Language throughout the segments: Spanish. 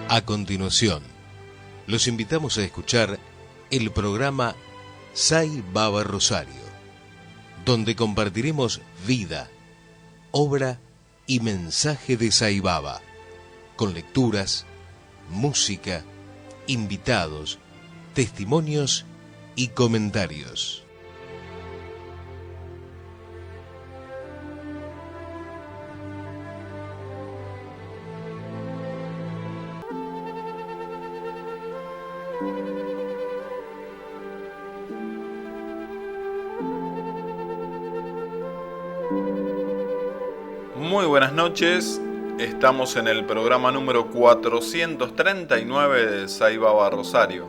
A continuación, los invitamos a escuchar el programa Sai Baba Rosario, donde compartiremos vida, obra y mensaje de Sai Baba, con lecturas, música, invitados, testimonios y comentarios. Muy buenas noches, estamos en el programa número 439 de Sai Baba Rosario.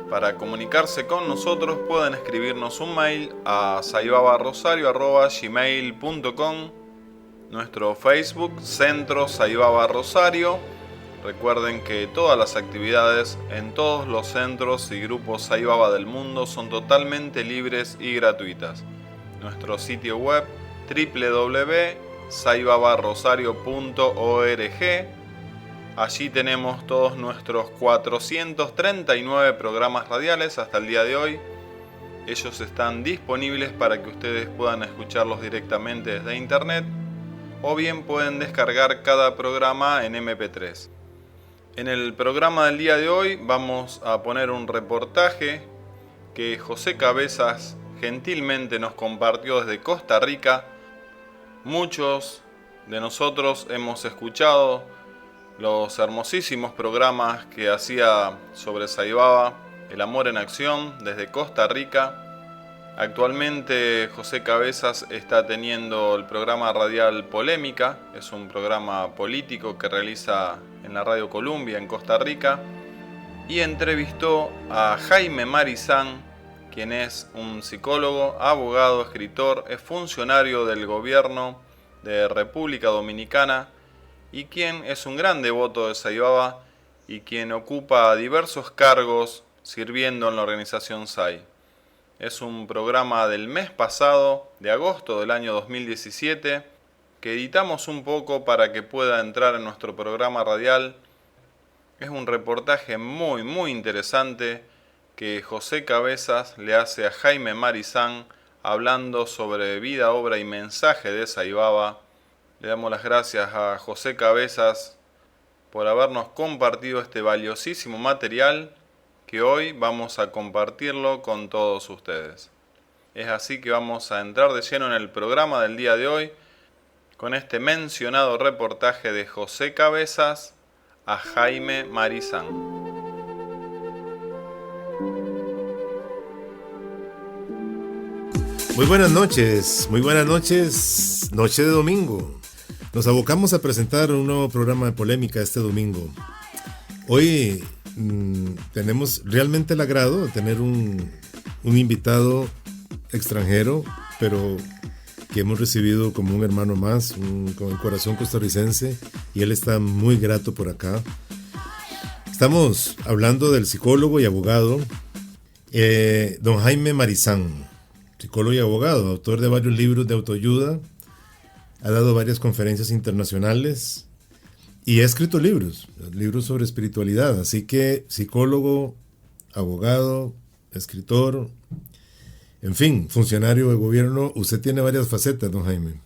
Para comunicarse con nosotros pueden escribirnos un mail a saibabarosario@gmail.com, nuestro Facebook, Centro Sai Baba Rosario. Recuerden que todas las actividades en todos los centros y grupos Sai Baba del mundo son totalmente libres y gratuitas. Nuestro sitio web www.saibabarosario.org. Allí tenemos todos nuestros 439 programas radiales hasta el día de hoy. Ellos están disponibles para que ustedes puedan escucharlos directamente desde internet o bien pueden descargar cada programa en MP3. En el programa del día de hoy vamos a poner un reportaje que José Cabezas gentilmente nos compartió desde Costa Rica. Muchos de nosotros hemos escuchado los hermosísimos programas que hacía sobre Sai Baba, El Amor en Acción, desde Costa Rica. Actualmente José Cabezas está teniendo el programa radial Polémica, es un programa político que realiza en la Radio Columbia en Costa Rica, y entrevistó a Jaime Marizán, quien es un psicólogo, abogado, escritor, es funcionario del gobierno de República Dominicana y quien es un gran devoto de Sai Baba y quien ocupa diversos cargos sirviendo en la organización SAI. Es un programa del mes pasado, de agosto del año 2017, que editamos un poco para que pueda entrar en nuestro programa radial. Es un reportaje muy interesante que José Cabezas le hace a Jaime Marizán hablando sobre vida, obra y mensaje de Sai Baba. Le damos las gracias a José Cabezas por habernos compartido este valiosísimo material que hoy vamos a compartirlo con todos ustedes. Es así que vamos a entrar de lleno en el programa del día de hoy con este mencionado reportaje de José Cabezas a Jaime Marizán. Muy buenas noches, noche de domingo. Nos abocamos a presentar un nuevo programa de polémica este domingo. Hoy tenemos realmente el agrado de tener un invitado extranjero, pero que hemos recibido como un hermano más, con el corazón costarricense, y él está muy grato por acá. Estamos hablando del psicólogo y abogado don Jaime Marizán. Psicólogo y abogado, autor de varios libros de autoayuda, ha dado varias conferencias internacionales y ha escrito libros sobre espiritualidad. Así que psicólogo, abogado, escritor, en fin, funcionario de gobierno. Usted tiene varias facetas, don Jaime.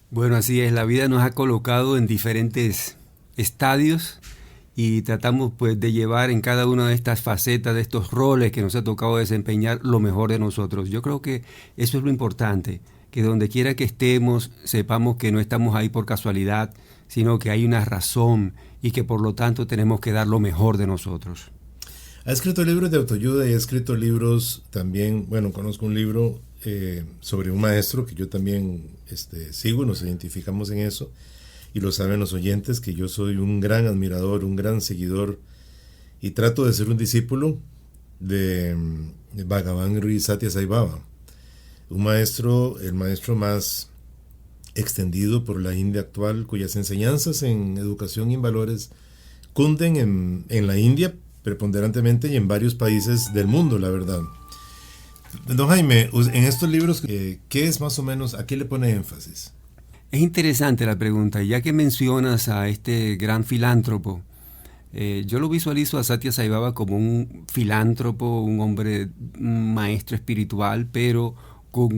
Bueno, así es, la vida nos ha colocado en diferentes estadios y tratamos pues de llevar en cada una de estas facetas, de estos roles que nos ha tocado desempeñar, lo mejor de nosotros. Yo creo que eso es lo importante, que donde quiera que estemos sepamos que no estamos ahí por casualidad, sino que hay una razón y que por lo tanto tenemos que dar lo mejor de nosotros. Ha escrito libros de autoayuda y ha escrito libros también, bueno, conozco un libro sobre un maestro que yo también sigo, nos identificamos en eso, y lo saben los oyentes que yo soy un gran admirador, un gran seguidor, y trato de ser un discípulo de Bhagavan Sri Satya Sai Baba, un maestro, el maestro más extendido por la India actual, cuyas enseñanzas en educación y en valores cunden en la India preponderantemente y en varios países del mundo, la verdad. Don Jaime, en estos libros, ¿qué es más o menos, a qué le pone énfasis? Es interesante la pregunta, ya que mencionas a este gran filántropo. Yo lo visualizo a Satya Sai Baba como un filántropo, un hombre, un maestro espiritual, pero con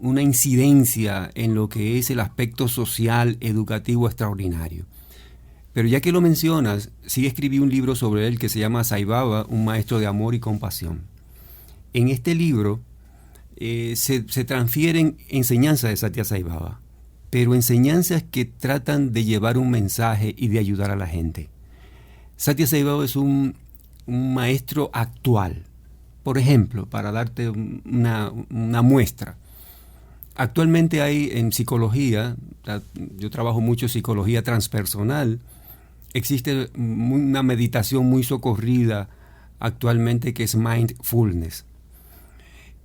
una incidencia en lo que es el aspecto social, educativo extraordinario. Pero ya que lo mencionas, sí escribí un libro sobre él que se llama Sai Baba, un maestro de amor y compasión. En este libro se transfieren enseñanzas de Satya Sai Baba, pero enseñanzas que tratan de llevar un mensaje y de ayudar a la gente. Satya Sai Baba es un maestro actual. Por ejemplo, para darte una muestra, actualmente hay en psicología, yo trabajo mucho psicología transpersonal, existe una meditación muy socorrida actualmente que es mindfulness.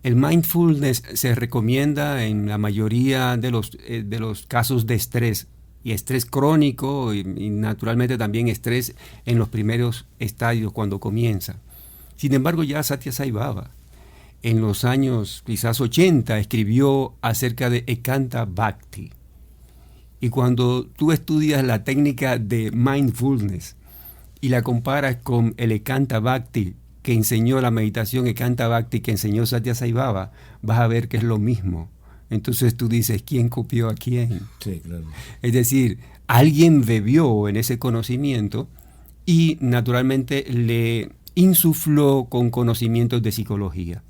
El mindfulness se recomienda en la mayoría de los casos de estrés, y estrés crónico y naturalmente también estrés en los primeros estadios cuando comienza. Sin embargo, ya Satya Sai Baba en los años quizás 80 escribió acerca de Ekanta Bhakti. Y cuando tú estudias la técnica de mindfulness y la comparas con el Ekanta Bhakti que enseñó la meditación Ekanta Bhakti que enseñó Satya Sai Baba, vas a ver que es lo mismo. Entonces tú dices, ¿quién copió a quién? Sí, claro. Es decir, alguien bebió en ese conocimiento y naturalmente le insufló con conocimientos de psicología.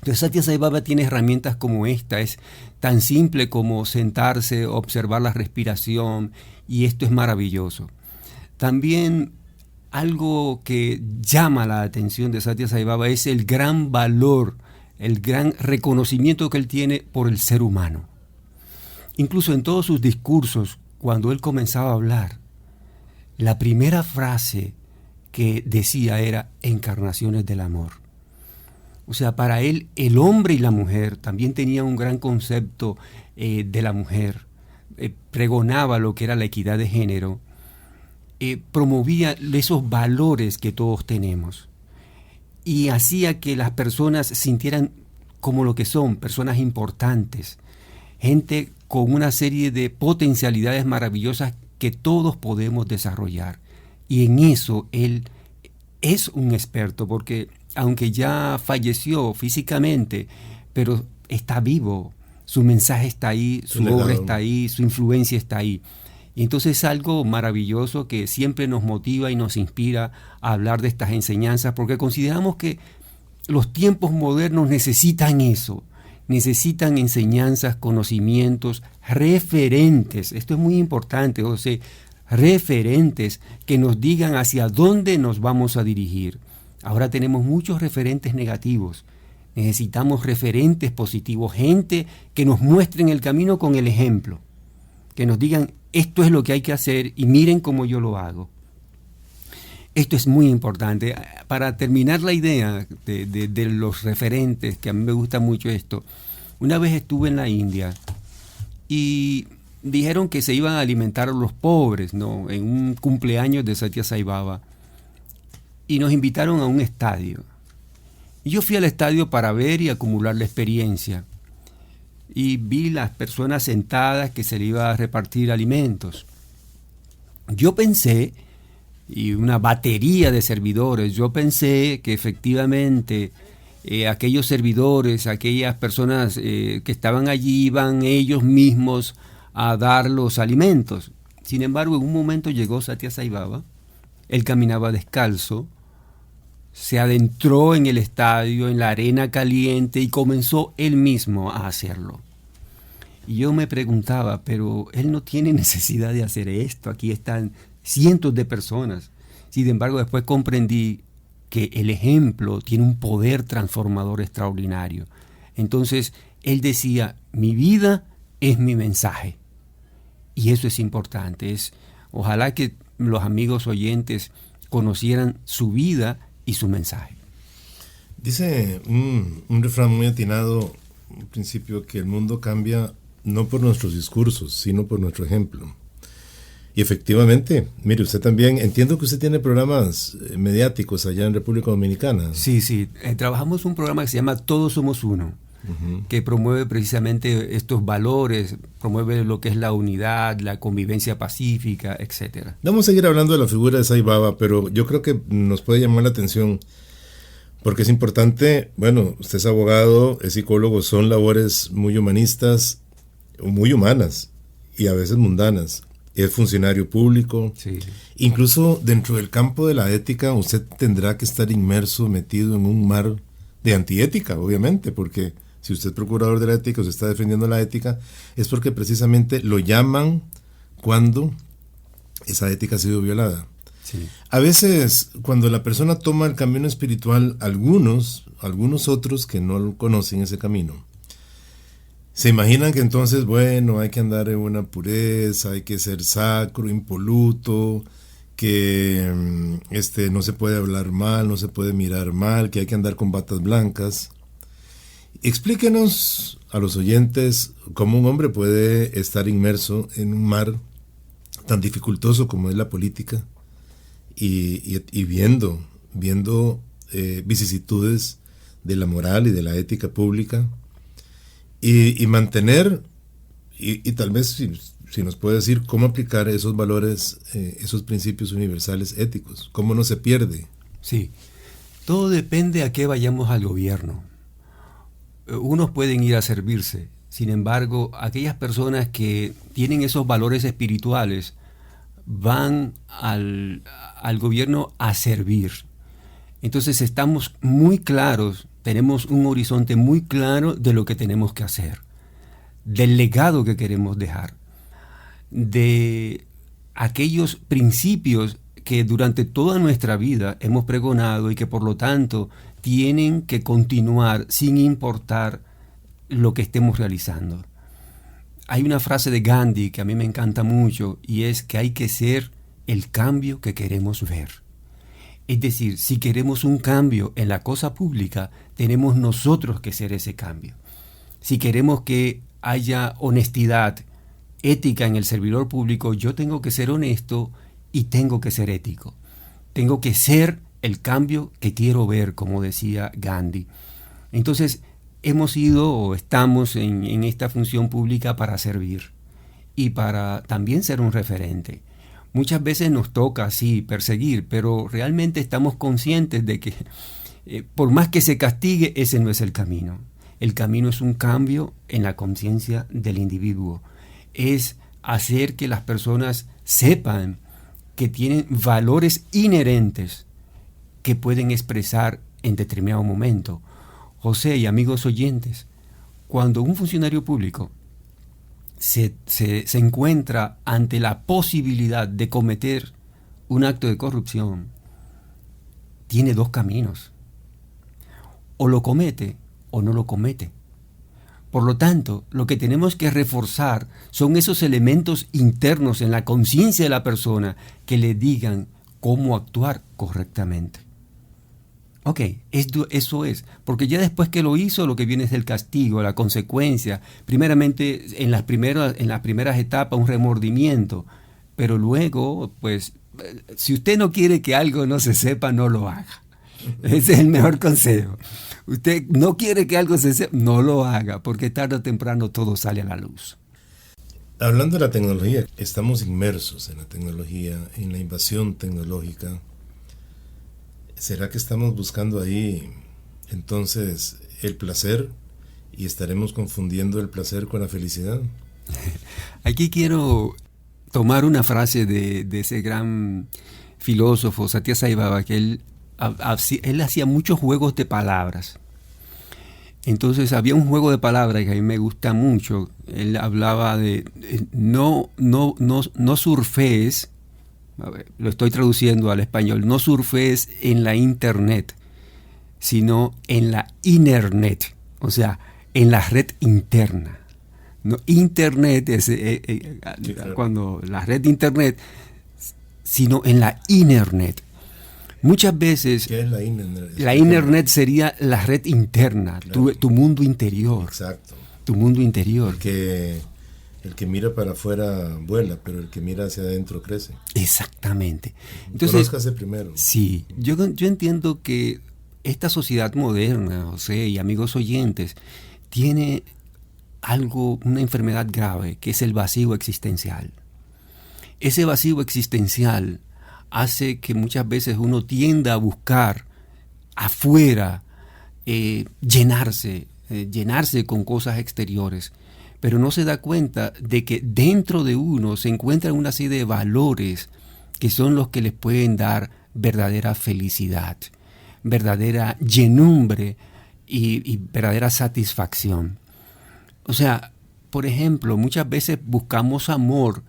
Entonces Satya Sai Baba tiene herramientas como esta, es tan simple como sentarse, observar la respiración, y esto es maravilloso. También algo que llama la atención de Satya Sai Baba es el gran valor, el gran reconocimiento que él tiene por el ser humano. Incluso en todos sus discursos, cuando él comenzaba a hablar, la primera frase que decía era encarnaciones del amor. O sea, para él el hombre y la mujer también tenían un gran concepto de la mujer. Pregonaba lo que era la equidad de género, promovía esos valores que todos tenemos y hacía que las personas sintieran como lo que son, personas importantes, gente con una serie de potencialidades maravillosas que todos podemos desarrollar. Y en eso él es un experto, porque aunque ya falleció físicamente, pero está vivo, su mensaje está ahí, su obra está ahí, su influencia está ahí. Y entonces es algo maravilloso que siempre nos motiva y nos inspira a hablar de estas enseñanzas, porque consideramos que los tiempos modernos necesitan eso, necesitan enseñanzas, conocimientos, referentes. Esto es muy importante, José, referentes que nos digan hacia dónde nos vamos a dirigir. Ahora tenemos muchos referentes negativos. Necesitamos referentes positivos, gente que nos muestren el camino con el ejemplo, que nos digan esto es lo que hay que hacer y miren cómo yo lo hago. Esto es muy importante. Para terminar la idea de los referentes, que a mí me gusta mucho esto, una vez estuve en la India y dijeron que se iban a alimentar a los pobres, ¿no?, en un cumpleaños de Satya Sai Baba, y nos invitaron a un estadio. Y yo fui al estadio para ver y acumular la experiencia. Y vi las personas sentadas que se le iba a repartir alimentos. Yo pensé, y una batería de servidores, yo pensé que efectivamente aquellos servidores, aquellas personas que estaban allí, iban ellos mismos a dar los alimentos. Sin embargo, en un momento llegó Satya Sai Baba, él caminaba descalzo, se adentró en el estadio, en la arena caliente, y comenzó él mismo a hacerlo. Y yo me preguntaba, pero él no tiene necesidad de hacer esto, aquí están cientos de personas. Sin embargo, después comprendí que el ejemplo tiene un poder transformador extraordinario. Entonces, él decía, mi vida es mi mensaje. Y eso es importante. Ojalá que los amigos oyentes conocieran su vida y su mensaje. Dice un refrán muy atinado, un principio, que el mundo cambia no por nuestros discursos, sino por nuestro ejemplo. Y efectivamente, mire, usted también, entiendo que usted tiene programas mediáticos allá en República Dominicana. Sí, trabajamos un programa que se llama Todos Somos Uno, que promueve precisamente estos valores, promueve lo que es la unidad, la convivencia pacífica, etc. Vamos a seguir hablando de la figura de Sai Baba, pero yo creo que nos puede llamar la atención porque es importante. Bueno, usted es abogado, es psicólogo, son labores muy humanistas, muy humanas y a veces mundanas. Es funcionario público. Sí. Incluso dentro del campo de la ética, usted tendrá que estar inmerso, metido en un mar de antiética, obviamente, porque si usted es procurador de la ética, usted está defendiendo la ética, es porque precisamente lo llaman cuando esa ética ha sido violada. Sí. A veces, cuando la persona toma el camino espiritual, algunos otros que no conocen ese camino, se imaginan que entonces, bueno, hay que andar en una pureza, hay que ser sacro, impoluto, que no se puede hablar mal, no se puede mirar mal, que hay que andar con batas blancas. Explíquenos a los oyentes cómo un hombre puede estar inmerso en un mar tan dificultoso como es la política y viendo vicisitudes de la moral y de la ética pública y mantener, y tal vez si nos puede decir cómo aplicar esos valores, esos principios universales éticos, cómo no se pierde. Sí, todo depende a qué vayamos al gobierno. Unos pueden ir a servirse, sin embargo, aquellas personas que tienen esos valores espirituales van al gobierno a servir. Entonces estamos muy claros, tenemos un horizonte muy claro de lo que tenemos que hacer, del legado que queremos dejar, de aquellos principios que durante toda nuestra vida hemos pregonado y que por lo tanto tienen que continuar sin importar lo que estemos realizando. Hay una frase de Gandhi que a mí me encanta mucho y es que hay que ser el cambio que queremos ver. Es decir, si queremos un cambio en la cosa pública, tenemos nosotros que ser ese cambio. Si queremos que haya honestidad, ética en el servidor público, yo tengo que ser honesto y tengo que ser ético. Tengo que ser el cambio que quiero ver, como decía Gandhi. Entonces, hemos ido o estamos en esta función pública para servir y para también ser un referente. Muchas veces nos toca, sí, perseguir, pero realmente estamos conscientes de que por más que se castigue, ese no es el camino. El camino es un cambio en la conciencia del individuo. Es hacer que las personas sepan que tienen valores inherentes que pueden expresar en determinado momento. José y amigos oyentes, cuando un funcionario público se encuentra ante la posibilidad de cometer un acto de corrupción, tiene dos caminos. O lo comete o no lo comete. Por lo tanto, lo que tenemos que reforzar son esos elementos internos en la conciencia de la persona que le digan cómo actuar correctamente. Ok, eso es, porque ya después que lo hizo, lo que viene es el castigo, la consecuencia. Primeramente, en las primeras etapas, un remordimiento, pero luego, pues, si usted no quiere que algo no se sepa, no lo haga. Ese es el mejor consejo. Usted no quiere que algo se sepa, no lo haga, porque tarde o temprano todo sale a la luz. Hablando de la tecnología, estamos inmersos en la tecnología, en la invasión tecnológica. ¿Será que estamos buscando ahí entonces el placer y estaremos confundiendo el placer con la felicidad? Aquí quiero tomar una frase de ese gran filósofo, Satya Sai Baba, que él hacía muchos juegos de palabras. Entonces había un juego de palabras que a mí me gusta mucho. Él hablaba de no surfees, a ver, lo estoy traduciendo al español, no surfees en la internet, sino en la internet, o sea, en la red interna. No, internet es sí, claro, cuando la red internet, sino en la internet. Muchas veces... ¿Qué es la internet? La internet sería la red interna, claro, tu mundo interior. Exacto. Tu mundo interior. El que mira para afuera vuela, pero el que mira hacia adentro crece. Exactamente. Entonces, conózcase primero. Sí, yo entiendo que esta sociedad moderna, José y amigos oyentes, tiene una enfermedad grave, que es el vacío existencial. Ese vacío existencial hace que muchas veces uno tienda a buscar afuera llenarse con cosas exteriores, pero no se da cuenta de que dentro de uno se encuentran una serie de valores que son los que les pueden dar verdadera felicidad, verdadera llenumbre y verdadera satisfacción. O sea, por ejemplo, muchas veces buscamos amor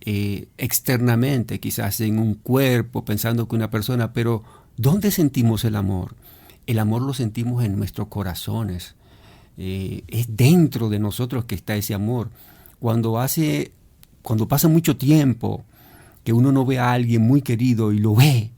externamente, quizás en un cuerpo, pensando que una persona, pero ¿dónde sentimos el amor? El amor lo sentimos en nuestros corazones. Es dentro de nosotros que está ese amor. Cuando pasa mucho tiempo que uno no ve a alguien muy querido y lo ve,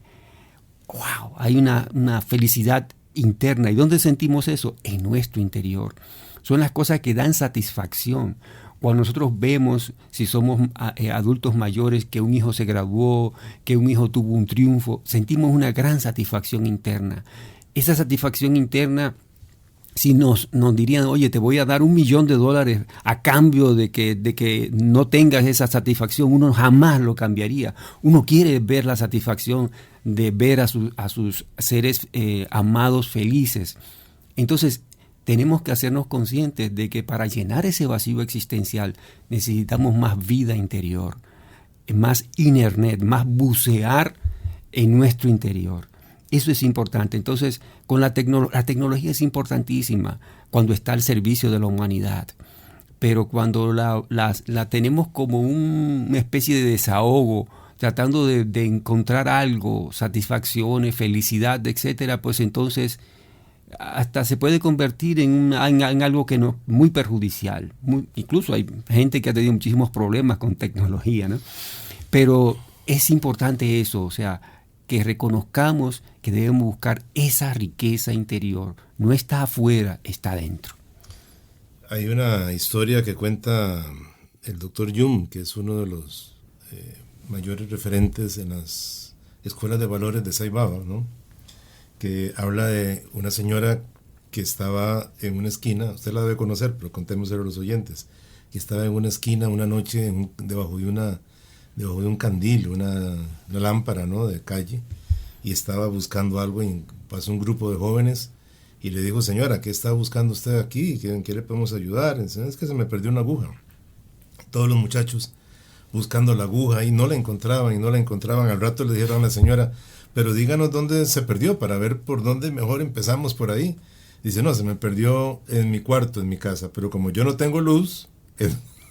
wow, hay una felicidad interna. ¿Y dónde sentimos eso? En nuestro interior. Son las cosas que dan satisfacción. Cuando nosotros vemos, si somos adultos mayores, que un hijo se graduó, que un hijo tuvo un triunfo, sentimos una gran satisfacción interna. Esa satisfacción interna, si nos dirían, oye, te voy a dar $1 millón a cambio de que no tengas esa satisfacción, uno jamás lo cambiaría. Uno quiere ver la satisfacción de ver a sus seres amados felices. Entonces, tenemos que hacernos conscientes de que para llenar ese vacío existencial necesitamos más vida interior, más internet, más bucear en nuestro interior. Eso es importante. Entonces, la tecnología es importantísima cuando está al servicio de la humanidad, pero cuando la tenemos como una especie de desahogo, tratando de encontrar algo, satisfacciones, felicidad, etcétera, pues entonces hasta se puede convertir en algo que no muy perjudicial. Incluso hay gente que ha tenido muchísimos problemas con tecnología, ¿no? Pero es importante eso, o sea, que reconozcamos que debemos buscar esa riqueza interior. No está afuera, está adentro. Hay una historia que cuenta el doctor Jung, que es uno de los mayores referentes en las escuelas de valores de Sai Baba, ¿no? Que habla de una señora que estaba en una esquina, usted la debe conocer, pero contémoselo a los oyentes, que estaba en una esquina una noche debajo de un candil, una lámpara, ¿no?, de calle, y estaba buscando algo, y pasó un grupo de jóvenes y le dijo, señora, ¿qué está buscando usted aquí? ¿En qué le podemos ayudar? Entonces, es que se me perdió una aguja. Todos los muchachos buscando la aguja y no la encontraban. Al rato le dijeron a la señora, pero díganos dónde se perdió para ver por dónde mejor empezamos por ahí. Dice, no, se me perdió en mi cuarto, en mi casa, pero como yo no tengo luz,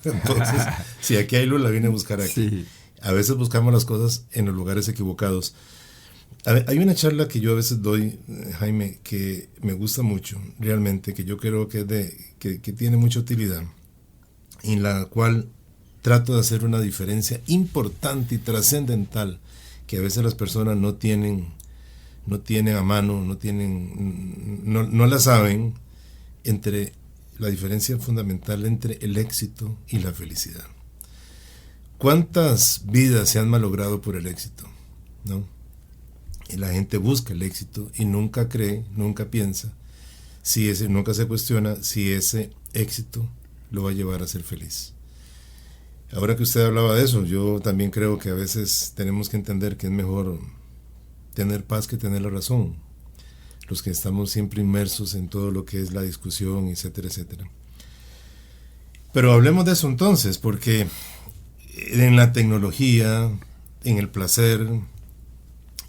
entonces si aquí hay luz la vine a buscar aquí. Sí. A veces buscamos las cosas en los lugares equivocados. Hay una charla que yo a veces doy, Jaime, que me gusta mucho, realmente, que yo creo que tiene mucha utilidad, en la cual trato de hacer una diferencia importante y trascendental que a veces las personas no tienen a mano, no la saben, entre la diferencia fundamental entre el éxito y la felicidad. ¿Cuántas vidas se han malogrado por el éxito? ¿No? Y la gente busca el éxito y nunca cree, nunca piensa, nunca se cuestiona si ese éxito lo va a llevar a ser feliz. Ahora que usted hablaba de eso, yo también creo que a veces tenemos que entender que es mejor tener paz que tener la razón. Los que estamos siempre inmersos en todo lo que es la discusión, etcétera, etcétera. Pero hablemos de eso entonces, porque en la tecnología, en el placer,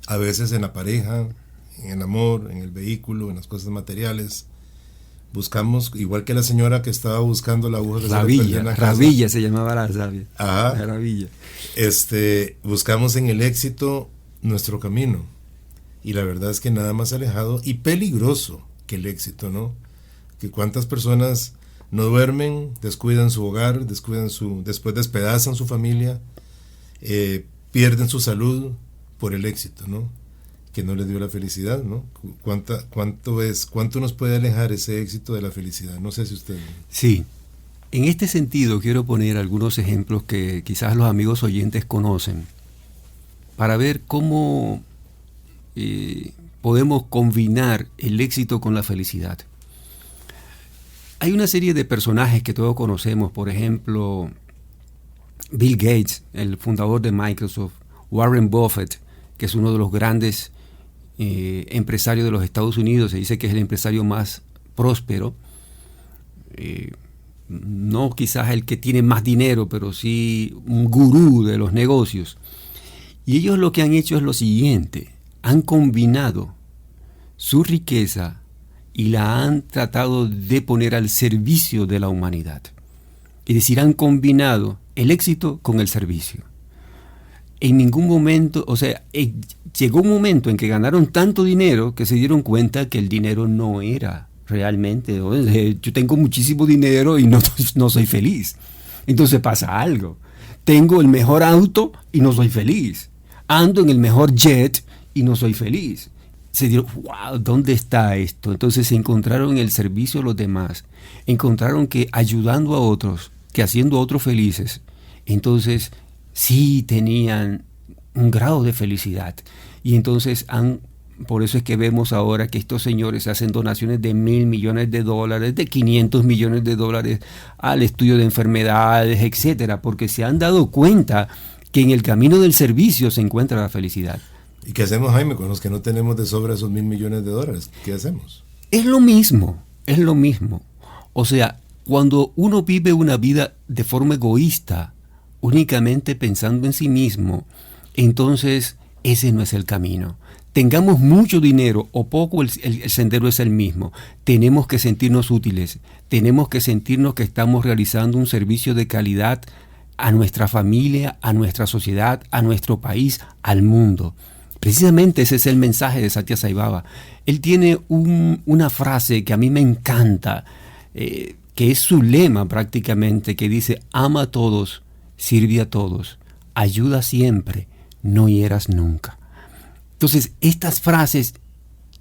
a veces en la pareja, en el amor, en el vehículo, en las cosas materiales, buscamos, igual que la señora que estaba buscando la aguja que se le perdió en la casa. Rabilla se llamaba la sabia. Ajá. La Rabilla. Buscamos en el éxito nuestro camino. Y la verdad es que nada más alejado y peligroso que el éxito, ¿no? Que cuántas personas no duermen, descuidan su hogar, después despedazan su familia, pierden su salud por el éxito, ¿no? Que no les dio la felicidad, ¿no? ¿Cuánto nos puede alejar ese éxito de la felicidad? No sé si usted... Sí. En este sentido quiero poner algunos ejemplos que quizás los amigos oyentes conocen para ver cómo podemos combinar el éxito con la felicidad. Hay una serie de personajes que todos conocemos, por ejemplo, Bill Gates, el fundador de Microsoft, Warren Buffett, que es uno de los grandes empresarios de los Estados Unidos, se dice que es el empresario más próspero, no quizás el que tiene más dinero, pero sí un gurú de los negocios. Y ellos lo que han hecho es lo siguiente: han combinado su riqueza y la han tratado de poner al servicio de la humanidad. Es decir, han combinado el éxito con el servicio. En ningún momento, llegó un momento en que ganaron tanto dinero que se dieron cuenta que el dinero no era realmente, yo tengo muchísimo dinero y no soy feliz. Entonces pasa algo. Tengo el mejor auto y no soy feliz. Ando en el mejor jet y no soy feliz. Se dieron, wow, ¿dónde está esto? Entonces se encontraron en el servicio a los demás. Encontraron que ayudando a otros, que haciendo a otros felices, entonces sí tenían un grado de felicidad. Y entonces por eso es que vemos ahora que estos señores hacen donaciones de $1,000 millones, de 500 millones de dólares al estudio de enfermedades, etcétera, porque se han dado cuenta que en el camino del servicio se encuentra la felicidad. ¿Y qué hacemos, Jaime, con los que no tenemos de sobra esos $1,000 millones de dólares? ¿Qué hacemos? Es lo mismo. O sea, cuando uno vive una vida de forma egoísta, únicamente pensando en sí mismo, entonces ese no es el camino. Tengamos mucho dinero o poco, el sendero es el mismo. Tenemos que sentirnos útiles, tenemos que sentirnos que estamos realizando un servicio de calidad a nuestra familia, a nuestra sociedad, a nuestro país, al mundo. Precisamente ese es el mensaje de Satya Sai Baba. Él tiene una frase que a mí me encanta, que es su lema prácticamente, que dice: ama a todos, sirve a todos, ayuda siempre, no hieras nunca. Entonces, estas frases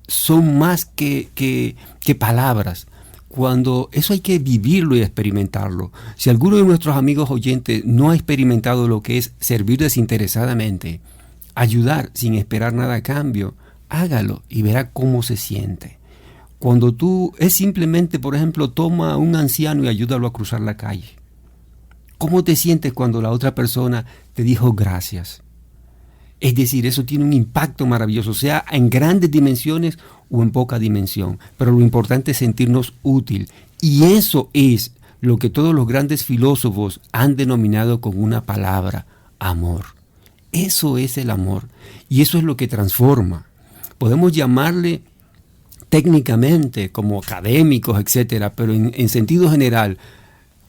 son más que palabras. Cuando eso hay que vivirlo y experimentarlo. Si alguno de nuestros amigos oyentes no ha experimentado lo que es servir desinteresadamente, ayudar sin esperar nada a cambio, hágalo y verá cómo se siente. Cuando es simplemente, por ejemplo, toma a un anciano y ayúdalo a cruzar la calle. ¿Cómo te sientes cuando la otra persona te dijo gracias? Es decir, eso tiene un impacto maravilloso, sea en grandes dimensiones o en poca dimensión. Pero lo importante es sentirnos útil. Y eso es lo que todos los grandes filósofos han denominado con una palabra: amor. Eso es el amor. Y eso es lo que transforma. Podemos llamarle técnicamente como académicos, etcétera, pero en sentido general,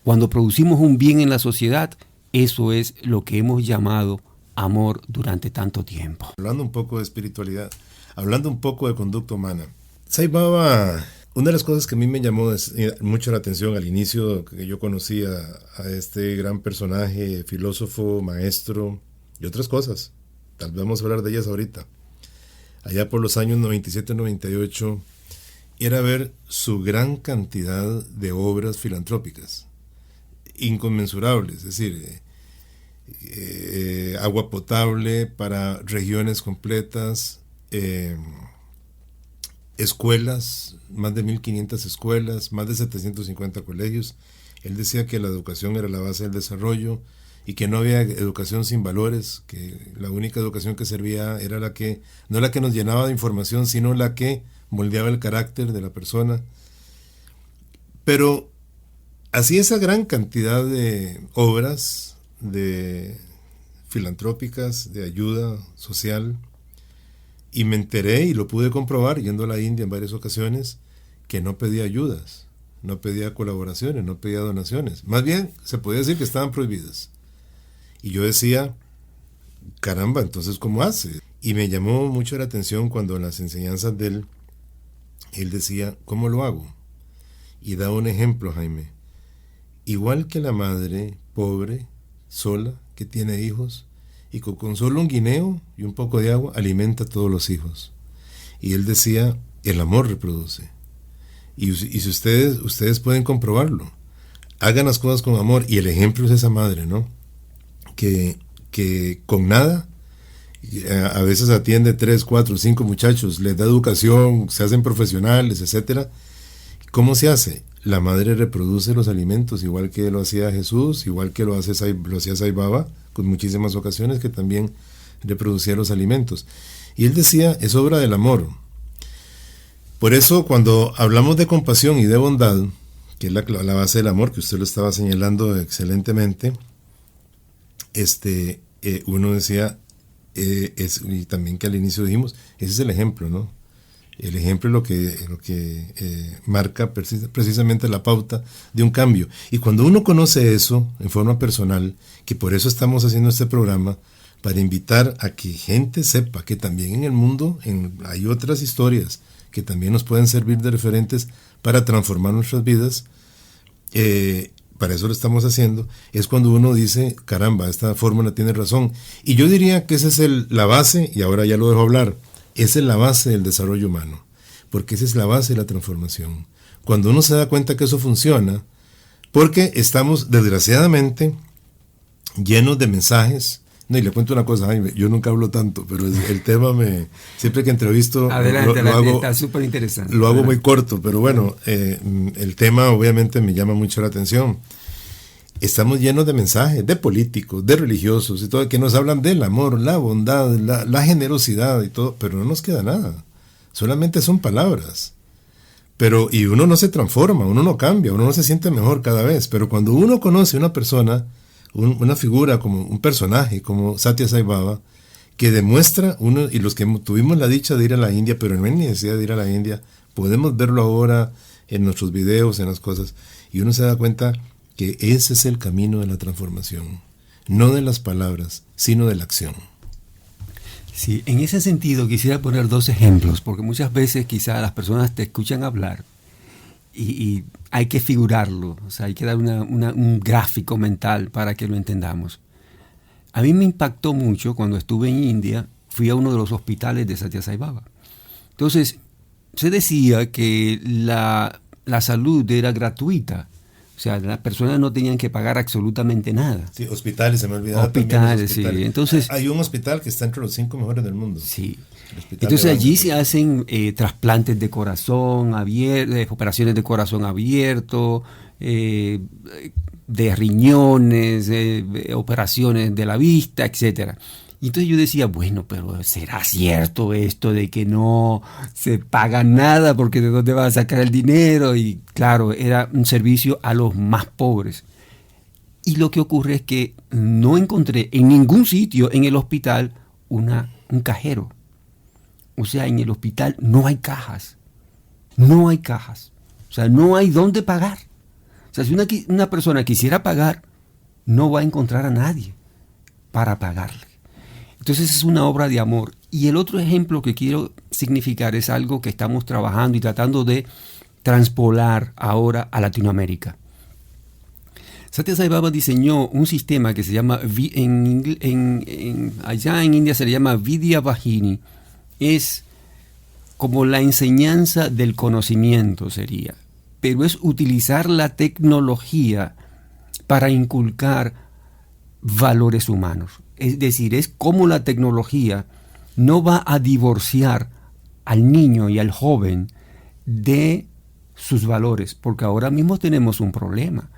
cuando producimos un bien en la sociedad, eso es lo que hemos llamado amor durante tanto tiempo. Hablando un poco de espiritualidad, hablando un poco de conducta humana, Sai Baba, una de las cosas que a mí me llamó mucho la atención al inicio que yo conocía a este gran personaje, filósofo, maestro y otras cosas, tal vez vamos a hablar de ellas ahorita, allá por los años 97-98, era ver su gran cantidad de obras filantrópicas, inconmensurables, es decir, agua potable para regiones completas, escuelas, más de 1,500 escuelas, más de 750 colegios. Él decía que la educación era la base del desarrollo y que no había educación sin valores, que la única educación que servía era no la que nos llenaba de información, sino la que moldeaba el carácter de la persona. Pero así esa gran cantidad de obras filantrópicas, de ayuda social, y me enteré y lo pude comprobar yendo a la India en varias ocasiones, que no pedía ayudas, no pedía colaboraciones, no pedía donaciones. Más bien, se podía decir que estaban prohibidas. Y yo decía, caramba, entonces, ¿cómo hace? Y me llamó mucho la atención cuando en las enseñanzas de él decía, ¿cómo lo hago? Y da un ejemplo, Jaime. Igual que la madre pobre, sola, que tiene hijos, y con solo un guineo y un poco de agua alimenta a todos los hijos. Y él decía, el amor reproduce. Y si ustedes pueden comprobarlo. Hagan las cosas con amor. Y el ejemplo es esa madre, ¿no? Que con nada, a veces atiende 3, 4, 5 muchachos, les da educación, se hacen profesionales, etcétera. ¿Cómo se hace? La madre reproduce los alimentos, igual que lo hacía Jesús, igual que lo hacía Sai Baba, con muchísimas ocasiones que también reproducía los alimentos. Y él decía, es obra del amor. Por eso, cuando hablamos de compasión y de bondad, que es la base del amor, que usted lo estaba señalando excelentemente, uno decía, y también que al inicio dijimos, ese es el ejemplo, ¿no? El ejemplo es lo que marca precisamente la pauta de un cambio. Y cuando uno conoce eso en forma personal, que por eso estamos haciendo este programa, para invitar a que gente sepa que también en el mundo hay otras historias que también nos pueden servir de referentes para transformar nuestras vidas, para eso lo estamos haciendo, es cuando uno dice, caramba, esta fórmula tiene razón. Y yo diría que esa es la base, y ahora ya lo dejo hablar, esa es la base del desarrollo humano, porque esa es la base de la transformación. Cuando uno se da cuenta que eso funciona, porque estamos desgraciadamente llenos de mensajes. No, y le cuento una cosa, Jaime, yo nunca hablo tanto, pero el tema siempre que entrevisto adelante, lo hago, está súper interesante. Lo hago muy corto, pero bueno, el tema obviamente me llama mucho la atención. Estamos llenos de mensajes, de políticos, de religiosos y todo, que nos hablan del amor, la bondad, la generosidad y todo, pero no nos queda nada. Solamente son palabras. Y uno no se transforma, uno no cambia, uno no se siente mejor cada vez. Pero cuando uno conoce a una persona, una figura, como un personaje, como Satya Sai Baba, que demuestra y los que tuvimos la dicha de ir a la India, pero no hay necesidad de ir a la India, podemos verlo ahora en nuestros videos, en las cosas, y uno se da cuenta que ese es el camino de la transformación, no de las palabras, sino de la acción. Sí, en ese sentido quisiera poner 2 ejemplos, porque muchas veces quizá las personas te escuchan hablar y hay que figurarlo, o sea, hay que dar un gráfico mental para que lo entendamos. A mí me impactó mucho cuando estuve en India, fui a uno de los hospitales de Satya Sai Baba. Entonces, se decía que la salud era gratuita. O sea, las personas no tenían que pagar absolutamente nada. Sí, hospitales, se me olvidaba. Hospitales, sí. Entonces, hay un hospital que está entre los 5 mejores del mundo. Sí. Entonces allí se hacen trasplantes de corazón abierto, operaciones de corazón abierto, de riñones, operaciones de la vista, etcétera. Y entonces yo decía, bueno, pero ¿será cierto esto de que no se paga nada porque de dónde vas a sacar el dinero? Y claro, era un servicio a los más pobres. Y lo que ocurre es que no encontré en ningún sitio en el hospital un cajero. O sea, en el hospital no hay cajas. No hay cajas. O sea, no hay dónde pagar. O sea, si una persona quisiera pagar, no va a encontrar a nadie para pagarle. Entonces es una obra de amor. Y el otro ejemplo que quiero significar es algo que estamos trabajando y tratando de transpolar ahora a Latinoamérica. Satya Sai Baba diseñó un sistema que se llama, allá en India se le llama Vidya Vahini. Es como la enseñanza del conocimiento sería, pero es utilizar la tecnología para inculcar valores humanos. Es decir, es como la tecnología no va a divorciar al niño y al joven de sus valores, porque ahora mismo tenemos un problema.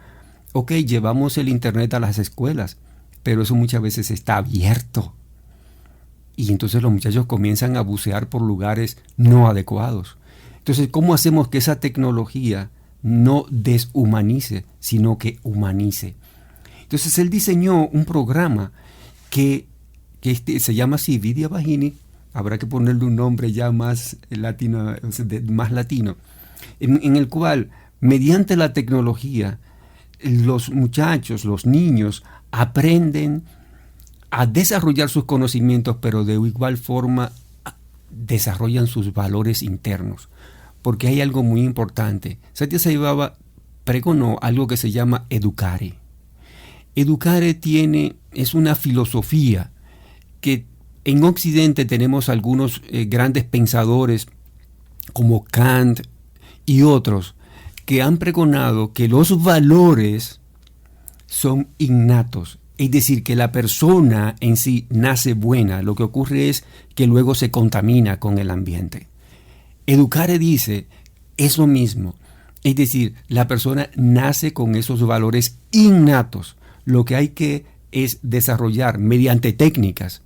Ok, llevamos el internet a las escuelas, pero eso muchas veces está abierto. Y entonces los muchachos comienzan a bucear por lugares no adecuados. Entonces, ¿cómo hacemos que esa tecnología no deshumanice, sino que humanice? Entonces, él diseñó un programa que se llama así, Vidya Vahini. Habrá que ponerle un nombre ya más latino, en el cual mediante la tecnología, los muchachos, los niños, aprenden a desarrollar sus conocimientos, pero de igual forma desarrollan sus valores internos. Porque hay algo muy importante. Satya Sai Baba pregonó algo que se llama educare. Educare es una filosofía que en Occidente tenemos algunos grandes pensadores como Kant y otros que han pregonado que los valores son innatos, es decir, que la persona en sí nace buena, lo que ocurre es que luego se contamina con el ambiente. Educare dice, es lo mismo, es decir, la persona nace con esos valores innatos, lo que hay que es desarrollar mediante técnicas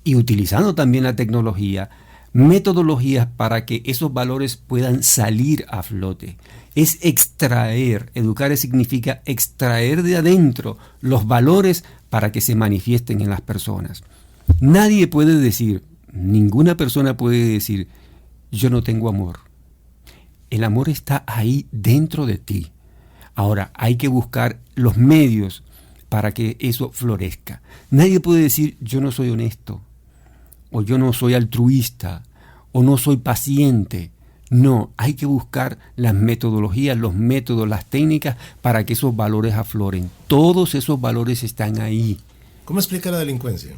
y utilizando también la tecnología, metodologías para que esos valores puedan salir a flote. Es extraer, educar significa extraer de adentro los valores para que se manifiesten en las personas. Nadie puede decir, ninguna persona puede decir, yo no tengo amor. El amor está ahí dentro de ti. Ahora, hay que buscar los medios para que eso florezca. Nadie puede decir, yo no soy honesto, o yo no soy altruista, o no soy paciente. No, hay que buscar las metodologías, los métodos, las técnicas para que esos valores afloren. Todos esos valores están ahí. ¿Cómo explica la delincuencia?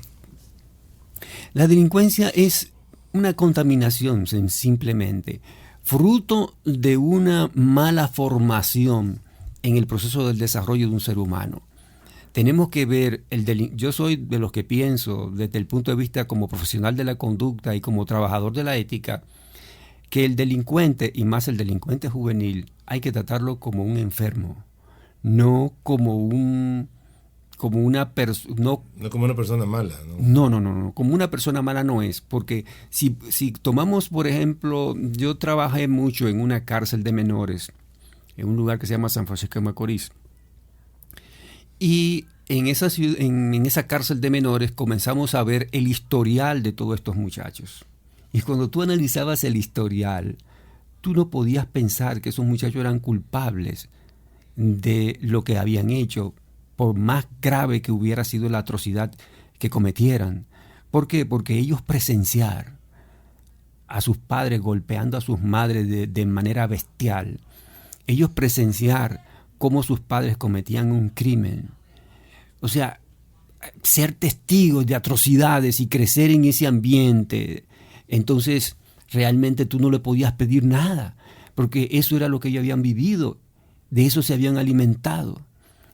La delincuencia es una contaminación, simplemente, fruto de una mala formación en el proceso del desarrollo de un ser humano. Tenemos que ver, yo soy de los que pienso, desde el punto de vista como profesional de la conducta y como trabajador de la ética, que el delincuente, y más el delincuente juvenil, hay que tratarlo como un enfermo, no como una persona... No como una persona mala, ¿no? No, como una persona mala no es, porque si tomamos, por ejemplo, yo trabajé mucho en una cárcel de menores, en un lugar que se llama San Francisco de Macorís, y en esa cárcel de menores comenzamos a ver el historial de todos estos muchachos. Y cuando tú analizabas el historial, tú no podías pensar que esos muchachos eran culpables de lo que habían hecho, por más grave que hubiera sido la atrocidad que cometieran. ¿Por qué? Porque ellos presenciar a sus padres golpeando a sus madres de manera bestial, ellos presenciar cómo sus padres cometían un crimen, o sea, ser testigos de atrocidades y crecer en ese ambiente, entonces realmente tú no le podías pedir nada, porque eso era lo que ellos habían vivido, de eso se habían alimentado,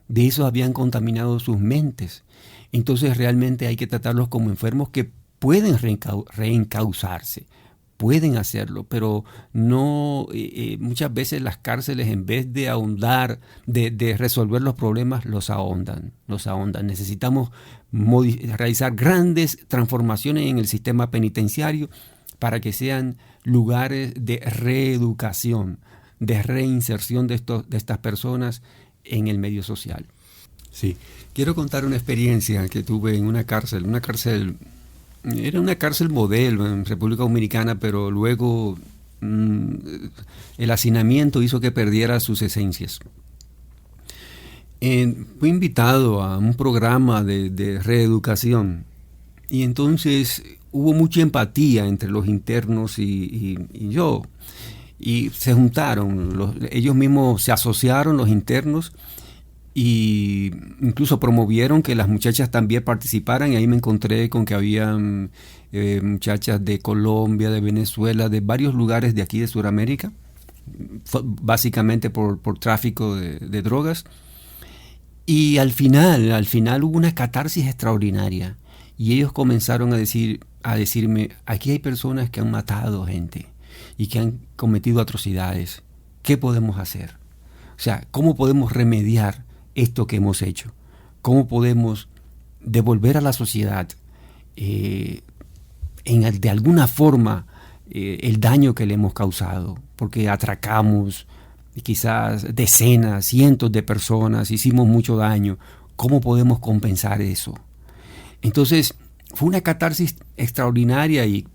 de eso habían contaminado sus mentes. Entonces realmente hay que tratarlos como enfermos que pueden reencauzarse, pueden hacerlo, pero no, muchas veces las cárceles, en vez de ahondar, de resolver los problemas, los ahondan. Necesitamos realizar grandes transformaciones en el sistema penitenciario para que sean lugares de reeducación, de reinserción de estas personas en el medio social. Sí, quiero contar una experiencia que tuve en una cárcel. Era una cárcel modelo en República Dominicana, pero luego el hacinamiento hizo que perdiera sus esencias. Fui invitado a un programa de reeducación y entonces hubo mucha empatía entre los internos y yo. Y se juntaron, ellos mismos se asociaron, los internos, y incluso promovieron que las muchachas también participaran, y ahí me encontré con que había muchachas de Colombia, de Venezuela, de varios lugares de aquí de Sudamérica, básicamente por tráfico de drogas. Y al final hubo una catarsis extraordinaria, y ellos comenzaron a decirme, aquí hay personas que han matado gente y que han cometido atrocidades. ¿Qué podemos hacer? O sea, ¿cómo podemos remediar esto que hemos hecho? ¿Cómo podemos devolver a la sociedad de alguna forma el daño que le hemos causado? Porque atracamos quizás decenas, cientos de personas, hicimos mucho daño. ¿Cómo podemos compensar eso? Entonces, fue una catarsis extraordinaria y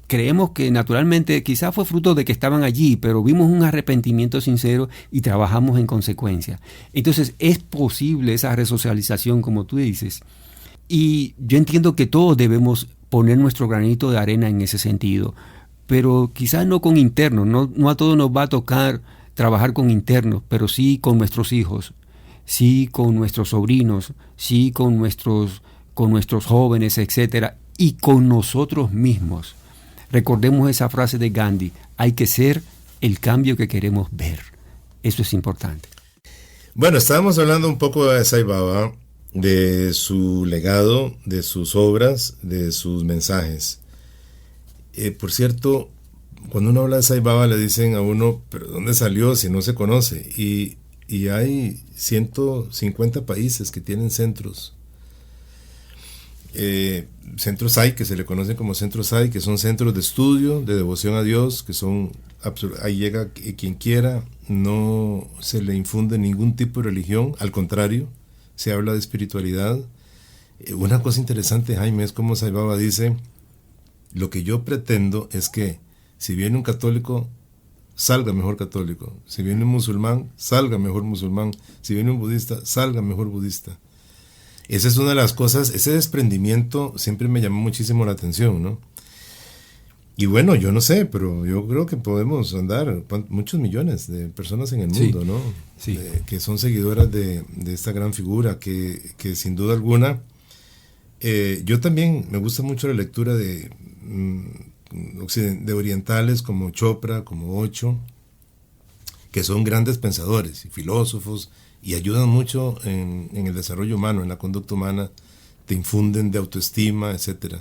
creemos que naturalmente quizás fue fruto de que estaban allí, pero vimos un arrepentimiento sincero y trabajamos en consecuencia. Entonces es posible esa resocialización, como tú dices, y yo entiendo que todos debemos poner nuestro granito de arena en ese sentido, pero quizás no con internos, no a todos nos va a tocar trabajar con internos, pero sí con nuestros hijos, sí con nuestros sobrinos, sí con nuestros jóvenes, etcétera, y con nosotros mismos. Recordemos esa frase de Gandhi: hay que ser el cambio que queremos ver. Eso es importante. Bueno, estábamos hablando un poco de Sai Baba, de su legado, de sus obras, de sus mensajes. Por cierto, cuando uno habla de Sai Baba le dicen a uno, ¿pero dónde salió si no se conoce? Y hay 150 países que tienen centros. Centros Sai, que se le conocen como centros Sai, que son centros de estudio, de devoción a Dios, que son, ahí llega quien quiera, no se le infunde ningún tipo de religión, al contrario, se habla de espiritualidad. Una cosa interesante, Jaime, es como Sai Baba dice: lo que yo pretendo es que si viene un católico, salga mejor católico; si viene un musulmán, salga mejor musulmán; si viene un budista, salga mejor budista. Esa es una de las cosas, ese desprendimiento siempre me llamó muchísimo la atención, ¿no? Y bueno, yo no sé, pero yo creo que podemos andar muchos millones de personas en el mundo, ¿no? Sí. Que son seguidoras de esta gran figura, que sin duda alguna, yo también me gusta mucho la lectura de orientales como Chopra, como Osho, que son grandes pensadores y filósofos, y ayudan mucho en el desarrollo humano, en la conducta humana, te infunden de autoestima, etc.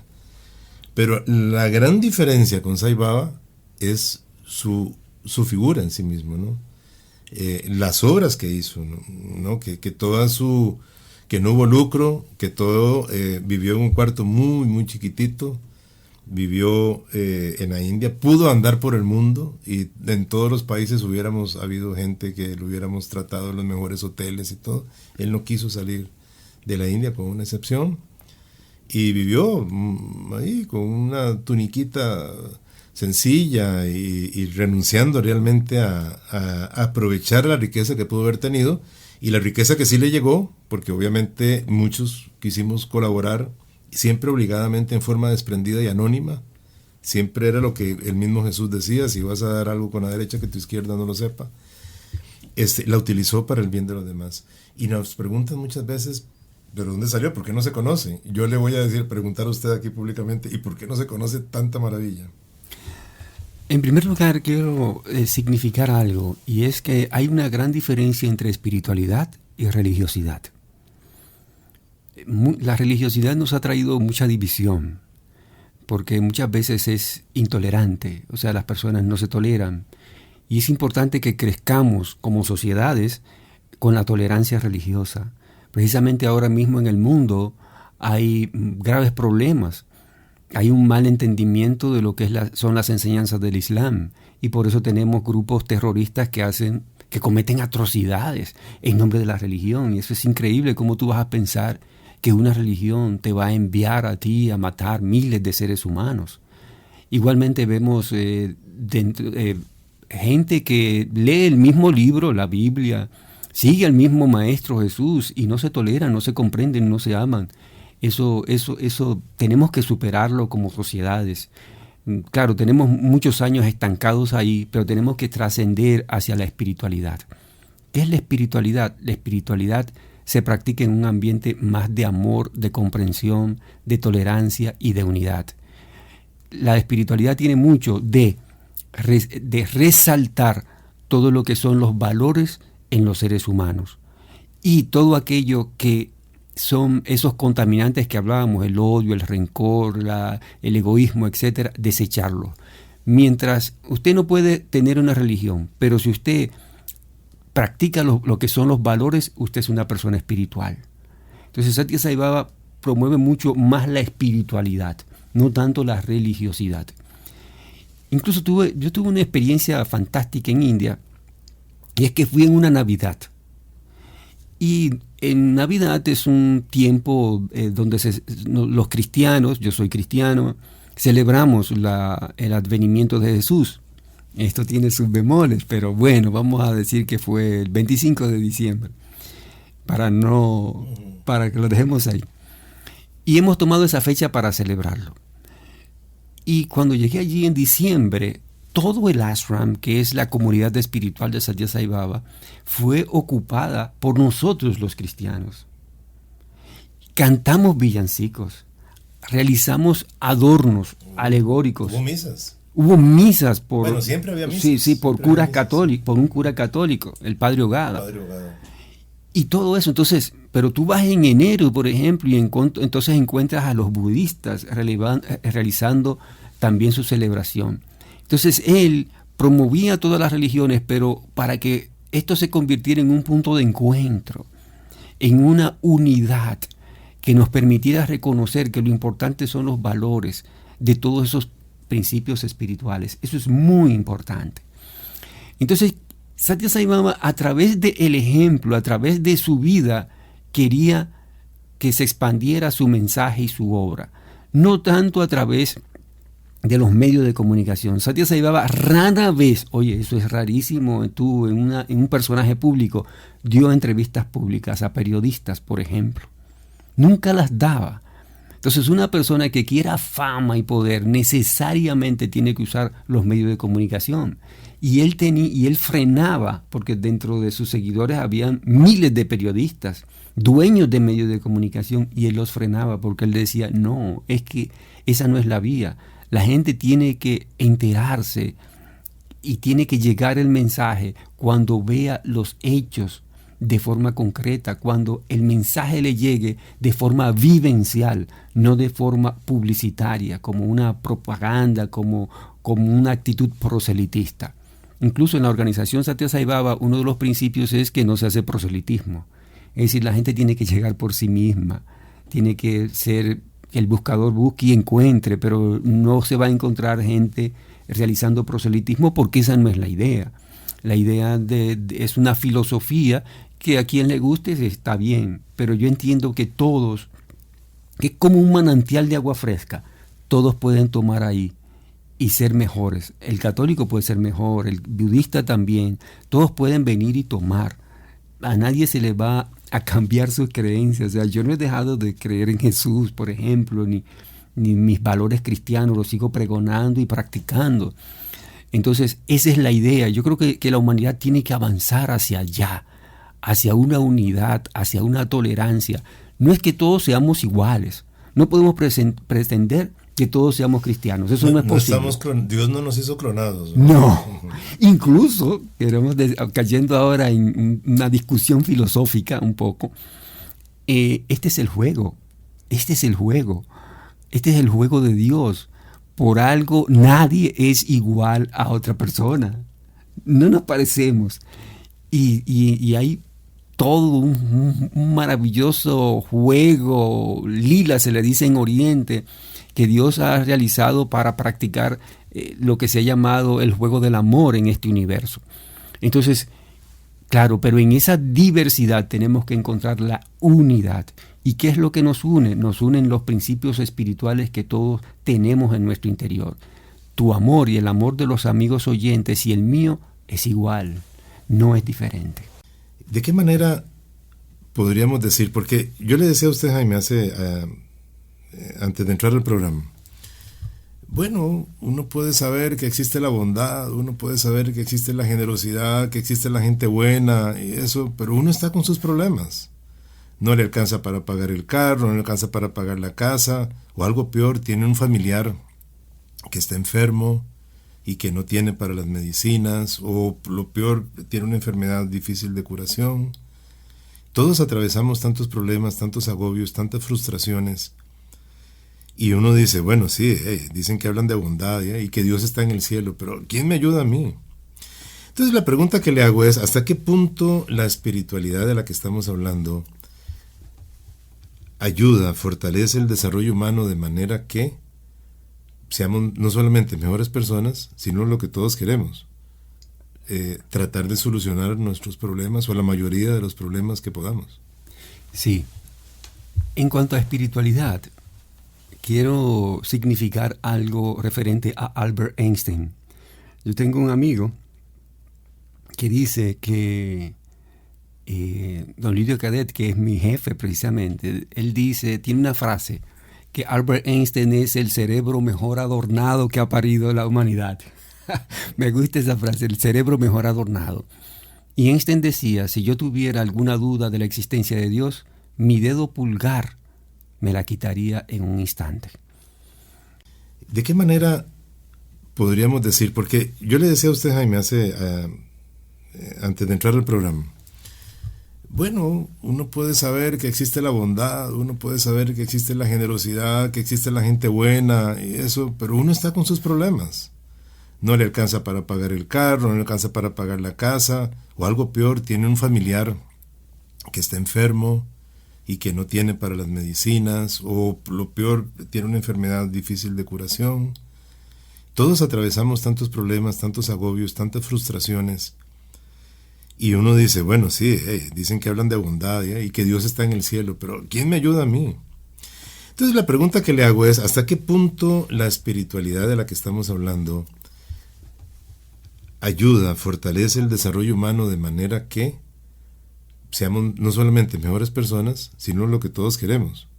Pero la gran diferencia con Sai Baba es su figura en sí mismo, ¿no? Las obras que hizo, ¿no? Que no hubo lucro, que todo vivió en un cuarto muy, muy chiquitito, vivió en la India, pudo andar por el mundo y en todos los países hubiéramos habido gente que lo hubiéramos tratado en los mejores hoteles y todo. Él no quiso salir de la India, con una excepción, y vivió ahí con una tuniquita sencilla y renunciando realmente a aprovechar la riqueza que pudo haber tenido, y la riqueza que sí le llegó, porque obviamente muchos quisimos colaborar, siempre obligadamente, en forma desprendida y anónima. Siempre era lo que el mismo Jesús decía: si vas a dar algo con la derecha, que tu izquierda no lo sepa. La utilizó para el bien de los demás. Y nos preguntan muchas veces: ¿pero dónde salió? ¿Por qué no se conoce? Yo le voy a preguntar a usted aquí públicamente: ¿y por qué no se conoce tanta maravilla? En primer lugar, quiero significar algo, y es que hay una gran diferencia entre espiritualidad y religiosidad. La religiosidad nos ha traído mucha división, porque muchas veces es intolerante, o sea, las personas no se toleran, y es importante que crezcamos como sociedades con la tolerancia religiosa. Precisamente ahora mismo en el mundo hay graves problemas, hay un mal entendimiento de lo que son las enseñanzas del Islam, y por eso tenemos grupos terroristas que cometen atrocidades en nombre de la religión, y eso es increíble. ¿Cómo tú vas a pensar que una religión te va a enviar a ti a matar miles de seres humanos? Igualmente vemos gente que lee el mismo libro, la Biblia, sigue al mismo Maestro Jesús y no se toleran, no se comprenden, no se aman. Eso tenemos que superarlo como sociedades. Claro, tenemos muchos años estancados ahí, pero tenemos que trascender hacia la espiritualidad. ¿Qué es la espiritualidad? La espiritualidad se practica en un ambiente más de amor, de comprensión, de tolerancia y de unidad. La espiritualidad tiene mucho de resaltar todo lo que son los valores en los seres humanos y todo aquello que son esos contaminantes que hablábamos, el odio, el rencor, el egoísmo, etcétera, desecharlo. Mientras usted no puede tener una religión, pero si usted practica lo que son los valores, usted es una persona espiritual. Entonces Satya Sai Baba promueve mucho más la espiritualidad, no tanto la religiosidad. Incluso yo tuve una experiencia fantástica en India, y es que fui en una Navidad. Y en Navidad es un tiempo donde los cristianos, yo soy cristiano, celebramos el advenimiento de Jesús. Esto tiene sus bemoles, pero bueno, vamos a decir que fue el 25 de diciembre, para que lo dejemos ahí. Y hemos tomado esa fecha para celebrarlo. Y cuando llegué allí en diciembre, todo el ashram, que es la comunidad espiritual de Satya Sai Baba, fue ocupada por nosotros los cristianos. Cantamos villancicos, realizamos adornos alegóricos. Hubo misas. Hubo misas por... Bueno, siempre había misas. Sí, por curas católicos, por un cura católico, el padre Ogada. Y todo eso, entonces, pero tú vas en enero, por ejemplo, y entonces encuentras a los budistas realizando también su celebración. Entonces él promovía todas las religiones, pero para que esto se convirtiera en un punto de encuentro, en una unidad que nos permitiera reconocer que lo importante son los valores de todos esos principios espirituales. Eso es muy importante. Entonces, Satya Sai Baba, a través del ejemplo, a través de su vida, quería que se expandiera su mensaje y su obra. No tanto a través de los medios de comunicación. Satya Sai Baba rara vez, oye, eso es rarísimo, en un personaje público, dio entrevistas públicas a periodistas, por ejemplo. Nunca las daba. Entonces, una persona que quiera fama y poder necesariamente tiene que usar los medios de comunicación. Y él frenaba, porque dentro de sus seguidores habían miles de periodistas, dueños de medios de comunicación, y él los frenaba porque él decía, no, es que esa no es la vía. La gente tiene que enterarse y tiene que llegar el mensaje cuando vea los hechos de forma concreta, cuando el mensaje le llegue de forma vivencial, no de forma publicitaria, como una propaganda, como una actitud proselitista. Incluso en la organización Satya Sai Baba, uno de los principios es que no se hace proselitismo. Es decir, la gente tiene que llegar por sí misma, tiene que ser que el buscador busque y encuentre, pero no se va a encontrar gente realizando proselitismo porque esa no es la idea. La idea es una filosofía que a quien le guste está bien, pero yo entiendo que todos, que es como un manantial de agua fresca, todos pueden tomar ahí y ser mejores. El católico puede ser mejor, el budista también, todos pueden venir y tomar. A nadie se le va a cambiar sus creencias. O sea, yo no he dejado de creer en Jesús, por ejemplo, ni mis valores cristianos, los sigo pregonando y practicando. Entonces, esa es la idea. Yo creo que la humanidad tiene que avanzar hacia allá, hacia una unidad, hacia una tolerancia. No es que todos seamos iguales. No podemos pretender que todos seamos cristianos. Eso no es posible. Dios no nos hizo clonados. No. Incluso, cayendo ahora en una discusión filosófica un poco, este es el juego. Este es el juego. Este es el juego de Dios. Por algo nadie es igual a otra persona. No nos parecemos. Y hay todo un maravilloso juego, lila se le dice en Oriente, que Dios ha realizado para practicar lo que se ha llamado el juego del amor en este universo. Entonces, claro, pero en esa diversidad tenemos que encontrar la unidad. ¿Y qué es lo que nos une? Nos unen los principios espirituales que todos tenemos en nuestro interior. Tu amor y el amor de los amigos oyentes y el mío es igual, no es diferente. ¿De qué manera podríamos decir? Porque yo le decía a usted, Jaime, antes de entrar al programa, bueno, uno puede saber que existe la bondad, uno puede saber que existe la generosidad, que existe la gente buena y eso, pero uno está con sus problemas. No le alcanza para pagar el carro, no le alcanza para pagar la casa, o algo peor, tiene un familiar que está enfermo y que no tiene para las medicinas, o lo peor, tiene una enfermedad difícil de curación. Todos atravesamos tantos problemas, tantos agobios, tantas frustraciones, y uno dice, bueno, sí, dicen que hablan de bondad y que Dios está en el cielo, pero ¿quién me ayuda a mí? Entonces la pregunta que le hago es, ¿hasta qué punto la espiritualidad de la que estamos hablando ayuda, fortalece el desarrollo humano de manera que seamos no solamente mejores personas, sino lo que todos queremos, tratar de solucionar nuestros problemas o la mayoría de los problemas que podamos? Sí. En cuanto a espiritualidad, quiero significar algo referente a Albert Einstein. Yo tengo un amigo que dice que don Lidio Cadet, que es mi jefe precisamente, él dice, tiene una frase, que Albert Einstein es el cerebro mejor adornado que ha parido la humanidad. Me gusta esa frase, el cerebro mejor adornado. Y Einstein decía, si yo tuviera alguna duda de la existencia de Dios, mi dedo pulgar me la quitaría en un instante. ¿De qué manera podríamos decir? Porque yo le decía a usted, Jaime, antes de entrar al programa, bueno, uno puede saber que existe la bondad, uno puede saber que existe la generosidad, que existe la gente buena y eso, pero uno está con sus problemas. No le alcanza para pagar el carro, no le alcanza para pagar la casa, o algo peor, tiene un familiar que está enfermo y que no tiene para las medicinas, o lo peor, tiene una enfermedad difícil de curación. Todos atravesamos tantos problemas, tantos agobios, tantas frustraciones. Y uno dice, bueno, sí, dicen que hablan de bondad y que Dios está en el cielo, pero ¿quién me ayuda a mí? Entonces la pregunta que le hago es, ¿hasta qué punto la espiritualidad de la que estamos hablando ayuda, fortalece el desarrollo humano de manera que seamos no solamente mejores personas, sino lo que todos queremos?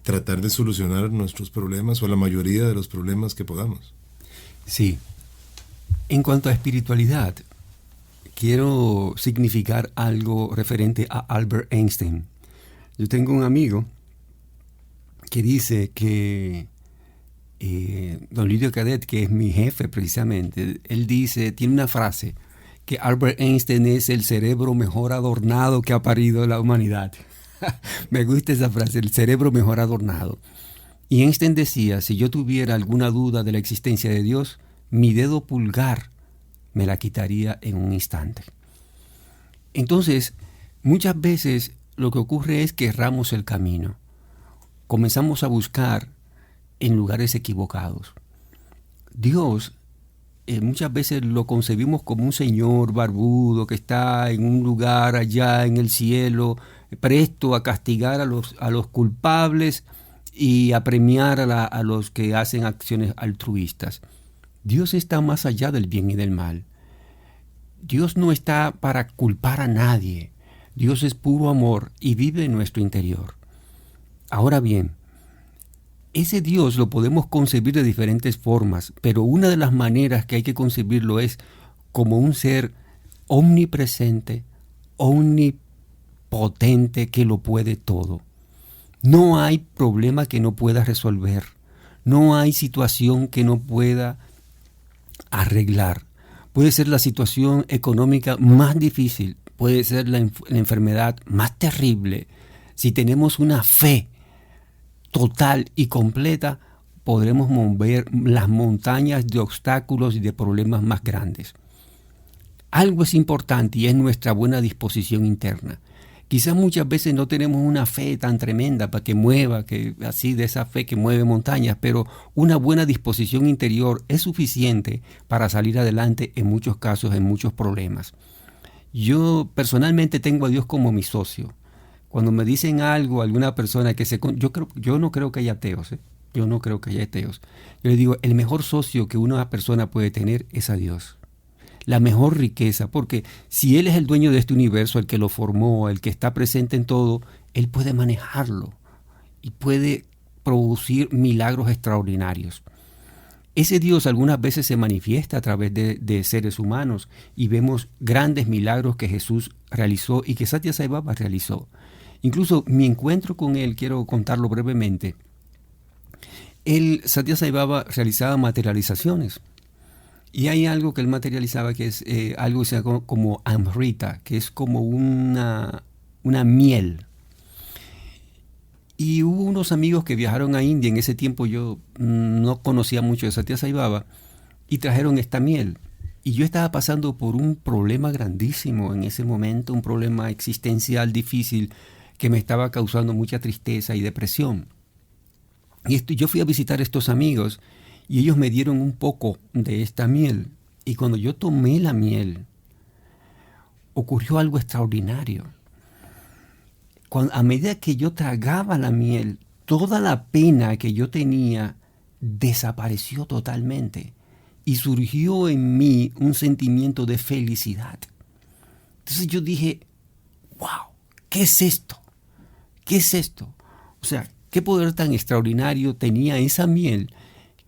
Tratar de solucionar nuestros problemas o la mayoría de los problemas que podamos. Sí. En cuanto a espiritualidad, quiero significar algo referente a Albert Einstein. Yo tengo un amigo que dice que don Lidio Cadet, que es mi jefe precisamente, él dice, tiene una frase, que Albert Einstein es el cerebro mejor adornado que ha parido la humanidad. Me gusta esa frase, el cerebro mejor adornado. Y Einstein decía, si yo tuviera alguna duda de la existencia de Dios, mi dedo pulgar me la quitaría en un instante. Entonces, muchas veces lo que ocurre es que erramos el camino. Comenzamos a buscar en lugares equivocados. Dios muchas veces lo concebimos como un señor barbudo que está en un lugar allá en el cielo, presto a castigar a los culpables y a premiar a los que hacen acciones altruistas. Dios está más allá del bien y del mal. Dios no está para culpar a nadie. Dios es puro amor y vive en nuestro interior. Ahora bien, ese Dios lo podemos concebir de diferentes formas, pero una de las maneras que hay que concebirlo es como un ser omnipresente, omnipotente, que lo puede todo. No hay problema que no pueda resolver. No hay situación que no pueda arreglar. Puede ser la situación económica más difícil, puede ser la enfermedad más terrible. Si tenemos una fe total y completa, podremos mover las montañas de obstáculos y de problemas más grandes. Algo es importante y es nuestra buena disposición interna. Quizás muchas veces no tenemos una fe tan tremenda para que mueva, que así de esa fe que mueve montañas, pero una buena disposición interior es suficiente para salir adelante en muchos casos, en muchos problemas. Yo personalmente tengo a Dios como mi socio. Cuando me dicen algo, alguna persona que yo no creo que haya ateos, yo no creo que haya ateos. Yo le digo, el mejor socio que una persona puede tener es a Dios. La mejor riqueza, porque si Él es el dueño de este universo, el que lo formó, el que está presente en todo, Él puede manejarlo y puede producir milagros extraordinarios. Ese Dios algunas veces se manifiesta a través de seres humanos y vemos grandes milagros que Jesús realizó y que Satya Sai Baba realizó. Incluso mi encuentro con él, quiero contarlo brevemente. Satya Sai Baba realizaba materializaciones. Y hay algo que él materializaba que es algo que se llama como amrita, que es como una miel. Y hubo unos amigos que viajaron a India, en ese tiempo yo no conocía mucho de Satya Sai Baba, y trajeron esta miel. Y yo estaba pasando por un problema grandísimo en ese momento, un problema existencial difícil que me estaba causando mucha tristeza y depresión. Y yo fui a visitar a estos amigos y ellos me dieron un poco de esta miel. Y cuando yo tomé la miel, ocurrió algo extraordinario. A medida que yo tragaba la miel, toda la pena que yo tenía desapareció totalmente y surgió en mí un sentimiento de felicidad. Entonces yo dije, wow, ¿qué es esto? ¿Qué es esto? O sea, qué poder tan extraordinario tenía esa miel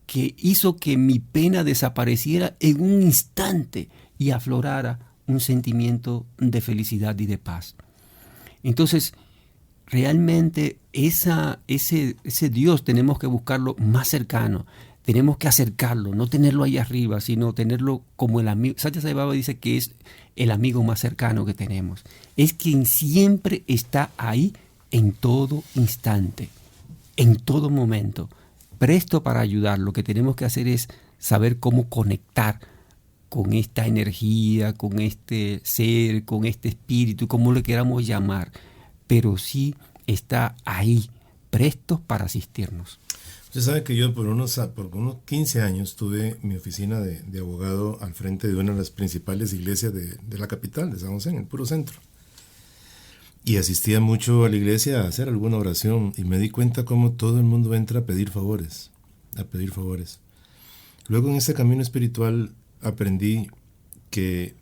que hizo que mi pena desapareciera en un instante y aflorara un sentimiento de felicidad y de paz. Entonces, realmente ese Dios tenemos que buscarlo más cercano, tenemos que acercarlo, no tenerlo ahí arriba, sino tenerlo como el amigo. Satya Sai Baba dice que es el amigo más cercano que tenemos. Es quien siempre está ahí en todo instante, en todo momento, presto para ayudar. Lo que tenemos que hacer es saber cómo conectar con esta energía, con este ser, con este espíritu, como le queramos llamar, pero sí está ahí, prestos para asistirnos. Usted sabe que yo por unos 15 años tuve mi oficina de abogado al frente de una de las principales iglesias de la capital, de San José, en el puro centro. Y asistía mucho a la iglesia a hacer alguna oración y me di cuenta cómo todo el mundo entra a pedir favores, Luego en este camino espiritual aprendí que,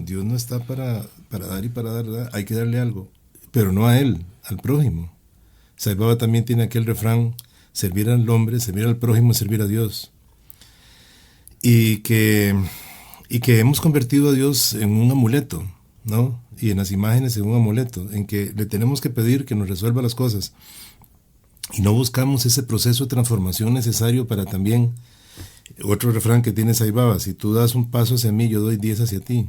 Dios no está para dar y para dar, ¿verdad? Hay que darle algo, pero no a él, al prójimo. Sai Baba también tiene aquel refrán, servir al hombre, servir al prójimo, servir a Dios. Y que hemos convertido a Dios en un amuleto, ¿no? Y en las imágenes en un amuleto, en que le tenemos que pedir que nos resuelva las cosas. Y no buscamos ese proceso de transformación necesario para también, otro refrán que tiene Sai Baba, si tú das un paso hacia mí, yo doy 10 hacia ti.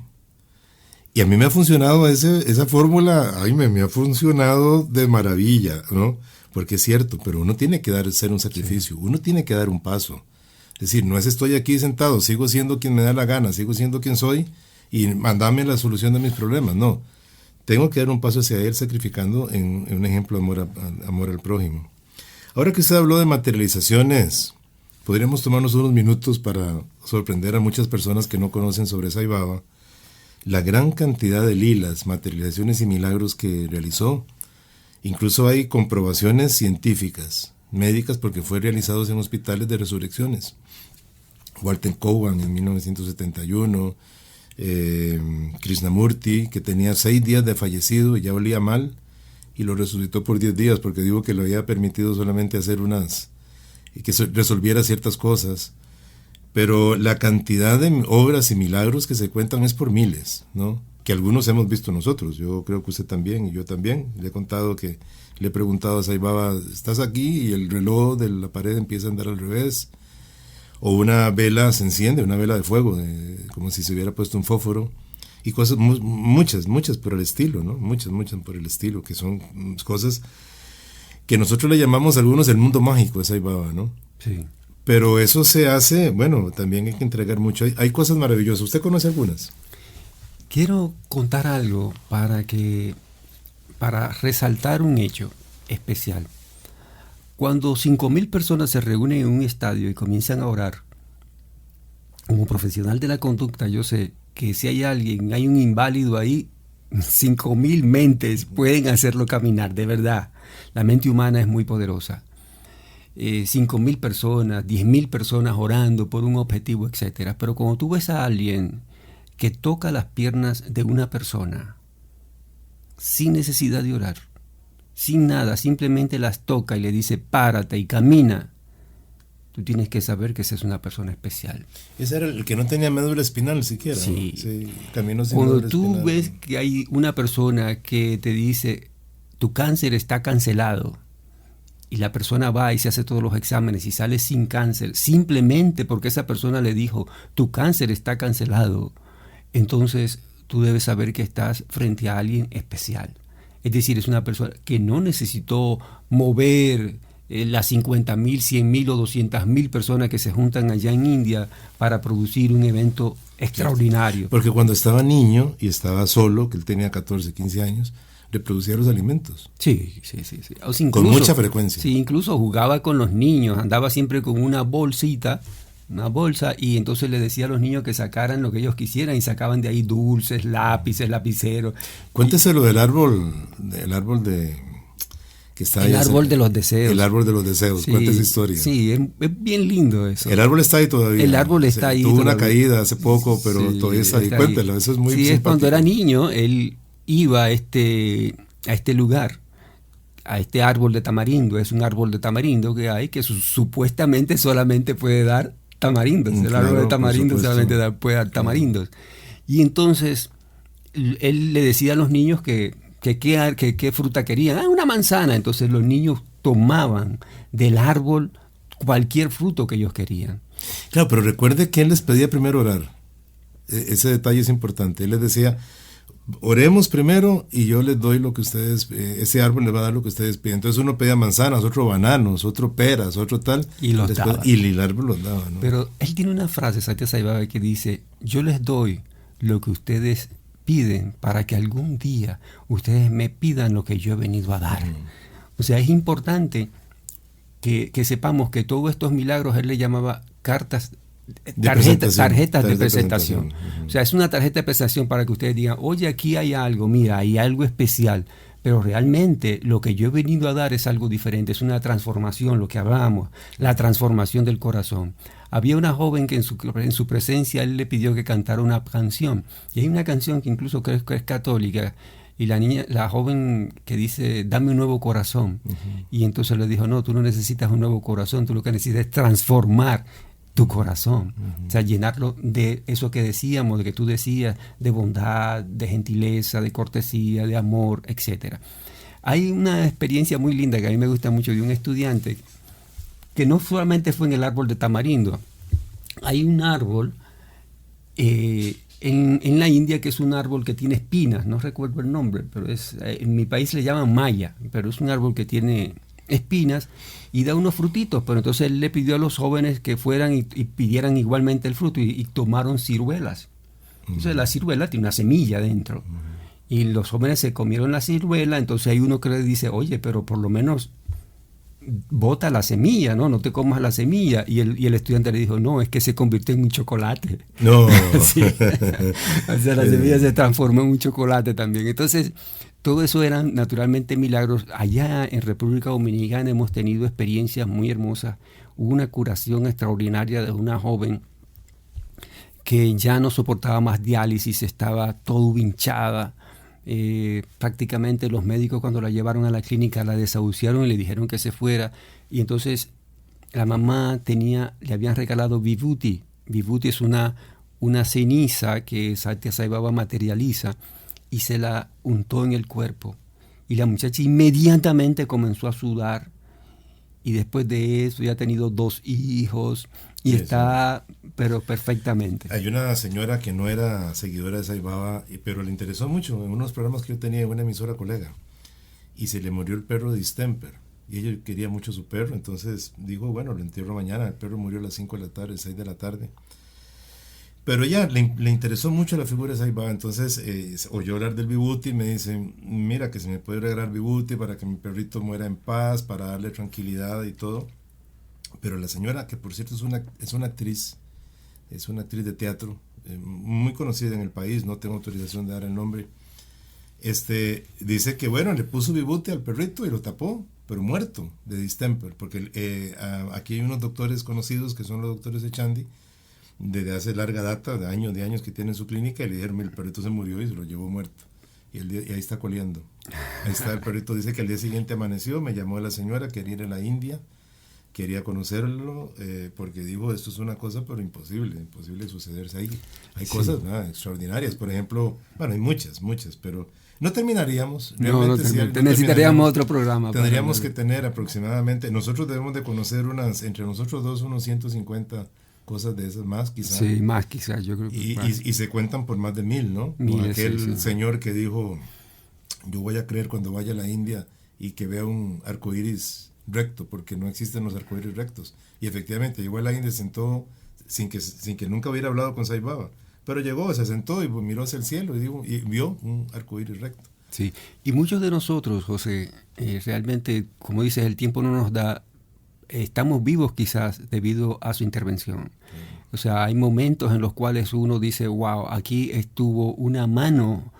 Y a mí me ha funcionado esa fórmula, me ha funcionado de maravilla, ¿no? Porque es cierto, pero uno tiene que hacer un sacrificio, uno tiene que dar un paso. Es decir, no es estoy aquí sentado, sigo siendo quien me da la gana, sigo siendo quien soy y mandame la solución de mis problemas, no. Tengo que dar un paso hacia él sacrificando en un ejemplo de amor al prójimo. Ahora que usted habló de materializaciones, podríamos tomarnos unos minutos para sorprender a muchas personas que no conocen sobre Sai Baba la gran cantidad de lilas, materializaciones y milagros que realizó. Incluso hay comprobaciones científicas, médicas, porque fue realizados en hospitales de resurrecciones. Walter Cowan en 1971, Krishnamurti, que tenía 6 días de fallecido y ya olía mal, y lo resucitó por 10 días, porque digo que lo había permitido solamente hacer y que resolviera ciertas cosas. Pero la cantidad de obras y milagros que se cuentan es por miles, ¿no? Que algunos hemos visto nosotros. Yo creo que usted también y yo también. Le he contado que le he preguntado a Sai Baba, ¿estás aquí? Y el reloj de la pared empieza a andar al revés. O una vela se enciende, una vela de fuego, como si se hubiera puesto un fósforo. Y cosas, muchas por el estilo, ¿no? Muchas por el estilo, que son cosas que nosotros le llamamos a algunos el mundo mágico de Sai Baba, ¿no? Sí. Pero eso se hace, también hay que entregar mucho. Hay cosas maravillosas. ¿Usted conoce algunas? Quiero contar algo para resaltar un hecho especial. Cuando 5,000 personas se reúnen en un estadio y comienzan a orar, como profesional de la conducta, yo sé que si hay un inválido ahí, 5,000 mentes pueden hacerlo caminar, de verdad. La mente humana es muy poderosa. 5,000 personas, 10,000 personas orando por un objetivo, etcétera. Pero cuando tú ves a alguien que toca las piernas de una persona sin necesidad de orar, sin nada, simplemente las toca y le dice párate y camina, tú tienes que saber que esa es una persona especial. Ese era el que no tenía médula espinal siquiera. Sí. ¿No? Sí, caminó sin cuando médula tú espinal. ves que hay una persona que te dice tu cáncer está cancelado, y la persona va y se hace todos los exámenes y sale sin cáncer, simplemente porque esa persona le dijo, tu cáncer está cancelado, entonces tú debes saber que estás frente a alguien especial. Es decir, es una persona que no necesitó mover las 50,000, 100,000 o 200,000 personas que se juntan allá en India para producir un evento extraordinario. Porque cuando estaba niño y estaba solo, que él tenía 14, 15 años, reproducía los alimentos. Sí. O sea, con mucha frecuencia. Sí, incluso jugaba con los niños, andaba siempre con una bolsa, y entonces le decía a los niños que sacaran lo que ellos quisieran y sacaban de ahí dulces, lápices, lapiceros. Cuéntese lo del árbol de que está el ahí árbol de los deseos. El árbol de los deseos, Sí, cuenta esa historia. Sí, es bien lindo eso. El árbol está ahí todavía. El árbol está ahí Tuvo todavía. una caída hace poco, pero Sí, todavía está ahí. está Cuéntelo, eso es muy Sí, simpático. es cuando era niño, él iba a este lugar, a este árbol de tamarindo. Es un árbol de tamarindo que hay que supuestamente solamente puede dar tamarindos. El Claro, árbol de tamarindo por solamente supuesto. puede dar tamarindos. Y entonces él le decía a los niños que qué fruta querían. Una manzana. Entonces los niños tomaban del árbol cualquier fruto que ellos querían. Claro, pero recuerde que él les pedía primero orar. Ese detalle es importante. Él les decía, oremos primero y yo les doy lo que ustedes, ese árbol les va a dar lo que ustedes piden. Entonces uno pedía manzanas, otro bananos, otro peras, otro tal. Y los daba. Y el árbol los daba, ¿no? Pero él tiene una frase, Satya Sai Baba, que dice, yo les doy lo que ustedes piden para que algún día ustedes me pidan lo que yo he venido a dar. O sea, es importante que sepamos que todos estos milagros él le llamaba tarjetas de presentación. O sea, es una tarjeta de presentación para que ustedes digan, oye, aquí hay algo, mira, hay algo especial, pero realmente lo que yo he venido a dar es algo diferente, es una transformación, lo que hablábamos, la transformación del corazón. Había una joven que en su presencia él le pidió que cantara una canción, y hay una canción que incluso creo que es católica, y la joven que dice, dame un nuevo corazón, y entonces le dijo, no, tú no necesitas un nuevo corazón, tú lo que necesitas es transformar tu corazón, o sea, llenarlo de eso que decíamos, de que tú decías, de bondad, de gentileza, de cortesía, de amor, etcétera. Hay una experiencia muy linda que a mí me gusta mucho de un estudiante que no solamente fue en el árbol de tamarindo. Hay un árbol en la India que es un árbol que tiene espinas, no recuerdo el nombre, pero en mi país le llaman maya, pero es un árbol que tiene espinas y da unos frutitos, pero entonces él le pidió a los jóvenes que fueran y pidieran igualmente el fruto y tomaron ciruelas. Entonces la ciruela tiene una semilla dentro y los jóvenes se comieron la ciruela, entonces hay uno que le dice, oye, pero por lo menos bota la semilla, ¿no? No te comas la semilla. Y el estudiante le dijo, no, es que se convirtió en un chocolate. No. Sí. O sea, la semilla se transformó en un chocolate también. Entonces, todo eso eran naturalmente milagros. Allá en República Dominicana hemos tenido experiencias muy hermosas. Hubo una curación extraordinaria de una joven que ya no soportaba más diálisis, estaba todo hinchada. Prácticamente los médicos cuando la llevaron a la clínica la desahuciaron y le dijeron que se fuera. Y entonces la mamá le habían regalado Vibhuti. Vibhuti es una ceniza que Satya Sai Baba materializa y se la untó en el cuerpo. Y la muchacha inmediatamente comenzó a sudar. Y después de eso ya ha tenido 2 hijos y está, pero perfectamente. Hay una señora que no era seguidora de Sai Baba, pero le interesó mucho en unos programas que yo tenía en una emisora colega. Y se le murió el perro de distemper. Y ella quería mucho su perro, entonces dijo, bueno, lo entierro mañana. El perro murió a las 5 de la tarde, 6 de la tarde. Pero ella le interesó mucho la figura de Sai Baba, entonces oyó hablar del Vibhuti y me dice, mira que se me puede regalar Vibhuti para que mi perrito muera en paz, para darle tranquilidad y todo. Pero la señora, que por cierto es una actriz de teatro, muy conocida en el país, no tengo autorización de dar el nombre, dice que bueno, le puso Vibhuti al perrito y lo tapó, pero muerto de distemper, porque aquí hay unos doctores conocidos que son los doctores de Chandy, desde hace larga data, de años que tienen su clínica, y le dijeron, el perrito se murió y se lo llevó muerto. Y ahí está coleando. Ahí está el perrito, dice que al día siguiente amaneció, me llamó la señora, quería ir a la India, quería conocerlo, porque dijo, esto es una cosa pero imposible sucederse. Hay cosas extraordinarias, por ejemplo, bueno, hay muchas, pero no terminaríamos. Necesitaríamos otro programa. Tendríamos que tener aproximadamente, nosotros debemos de conocer entre nosotros dos unos 150 cosas de esas, más quizás. Sí, más quizás, yo creo que y se cuentan por más de 1000, ¿no? Miles, aquel señor que dijo, yo voy a creer cuando vaya a la India y que vea un arcoíris recto, porque no existen los arcoíris rectos. Y efectivamente llegó a la India, se sentó sin que nunca hubiera hablado con Sai Baba, pero llegó, se sentó y miró hacia el cielo y vio un arcoíris recto. Sí, y muchos de nosotros, José, realmente, como dices, el tiempo no nos da, estamos vivos quizás debido a su intervención. O sea, hay momentos en los cuales uno dice, wow, aquí estuvo una mano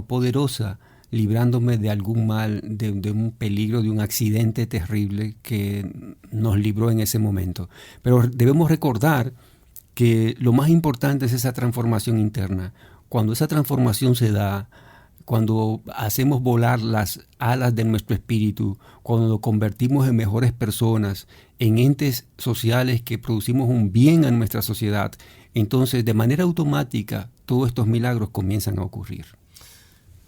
poderosa librándome de algún mal, de un peligro, de un accidente terrible que nos libró en ese momento. Pero debemos recordar que lo más importante es esa transformación interna. Cuando esa transformación se da, cuando hacemos volar las alas de nuestro espíritu, cuando nos convertimos en mejores personas, en entes sociales que producimos un bien a nuestra sociedad, entonces de manera automática todos estos milagros comienzan a ocurrir.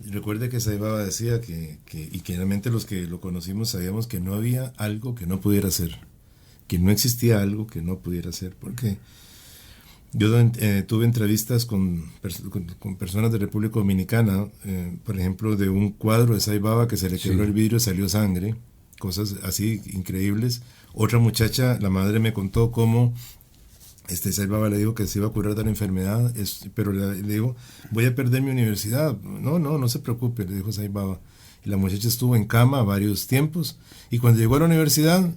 Recuerde que Sai Baba decía que realmente los que lo conocimos sabíamos que no había algo que no pudiera hacer, que no existía algo que no pudiera hacer, porque yo tuve entrevistas con personas de República Dominicana, por ejemplo, de un cuadro de Sai Baba que se le quebró el vidrio y salió sangre, cosas así increíbles. Otra muchacha, la madre me contó cómo Sai Baba le dijo que se iba a curar de la enfermedad, pero le dijo, voy a perder mi universidad. No se preocupe, le dijo Sai Baba. Y la muchacha estuvo en cama varios tiempos, y cuando llegó a la universidad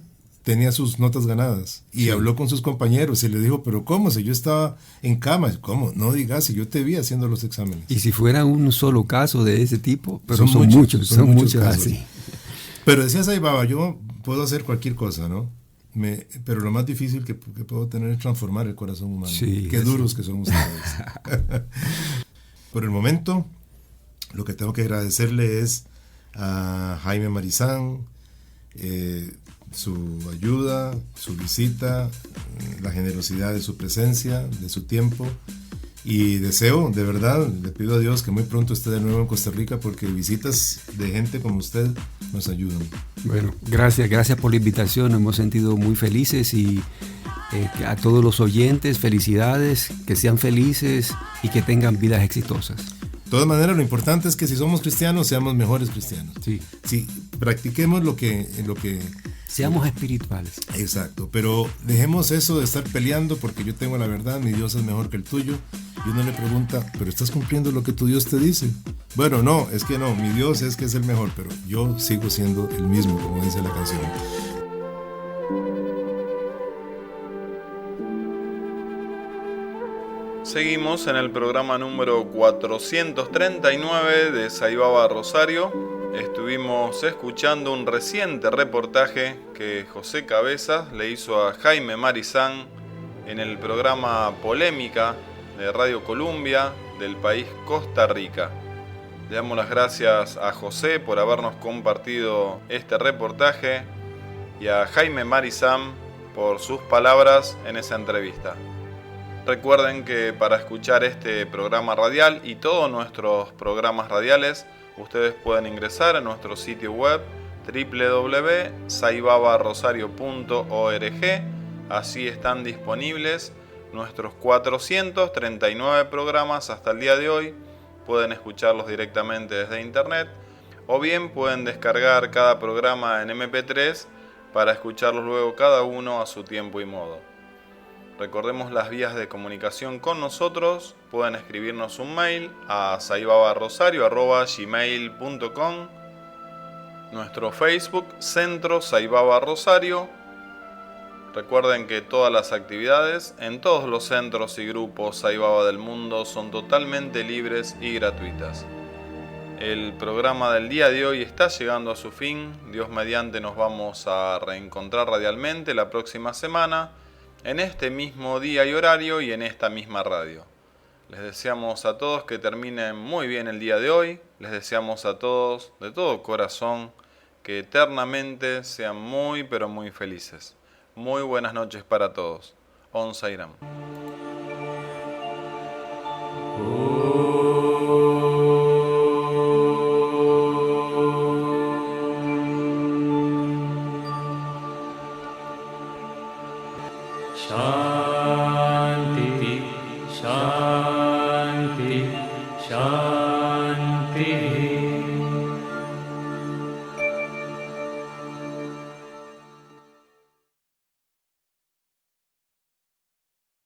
tenía sus notas ganadas, y habló con sus compañeros y le dijo, pero ¿cómo? Si yo estaba en cama. ¿Cómo? No digas, si yo te vi haciendo los exámenes. Y si fuera un solo caso de ese tipo, pero son muchos casos. Así. Pero decía Sai Baba, yo puedo hacer cualquier cosa, ¿no? Pero lo más difícil que puedo tener es transformar el corazón humano. Sí, qué duros que son ustedes. Por el momento, lo que tengo que agradecerle es a Jaime Marizán, su ayuda, su visita, la generosidad de su presencia, de su tiempo, y deseo, de verdad, le pido a Dios que muy pronto esté de nuevo en Costa Rica, porque visitas de gente como usted nos ayudan. Bueno, gracias por la invitación, nos hemos sentido muy felices, y a todos los oyentes, felicidades, que sean felices y que tengan vidas exitosas. De todas maneras, lo importante es que si somos cristianos, seamos mejores cristianos. Sí. Sí, practiquemos lo que seamos espirituales. Exacto, pero dejemos eso de estar peleando porque yo tengo la verdad, mi Dios es mejor que el tuyo. Y uno le pregunta, ¿pero estás cumpliendo lo que tu Dios te dice? Bueno, no, es que no, mi Dios es que es el mejor, pero yo sigo siendo el mismo, como dice la canción. Seguimos en el programa número 439 de Sai Baba Rosario. Estuvimos escuchando un reciente reportaje que José Cabezas le hizo a Jaime Marizán en el programa Polémica de Radio Columbia del país Costa Rica. Le damos las gracias a José por habernos compartido este reportaje y a Jaime Marizán por sus palabras en esa entrevista. Recuerden que para escuchar este programa radial y todos nuestros programas radiales, ustedes pueden ingresar a nuestro sitio web www.saibabarosario.org. Así están disponibles nuestros 439 programas hasta el día de hoy. Pueden escucharlos directamente desde internet, o bien pueden descargar cada programa en MP3 para escucharlos luego cada uno a su tiempo y modo. Recordemos las vías de comunicación con nosotros. Pueden escribirnos un mail a saibabarosario@gmail.com, nuestro Facebook Centro Sai Baba Rosario. Recuerden que todas las actividades en todos los centros y grupos Sai Baba del mundo son totalmente libres y gratuitas. El programa del día de hoy está llegando a su fin. Dios mediante nos vamos a reencontrar radialmente la próxima semana, en este mismo día y horario y en esta misma radio. Les deseamos a todos que terminen muy bien el día de hoy. Les deseamos a todos, de todo corazón, que eternamente sean muy pero muy felices. Muy buenas noches para todos. On Sairam. Shanti, Shanti, Shanti.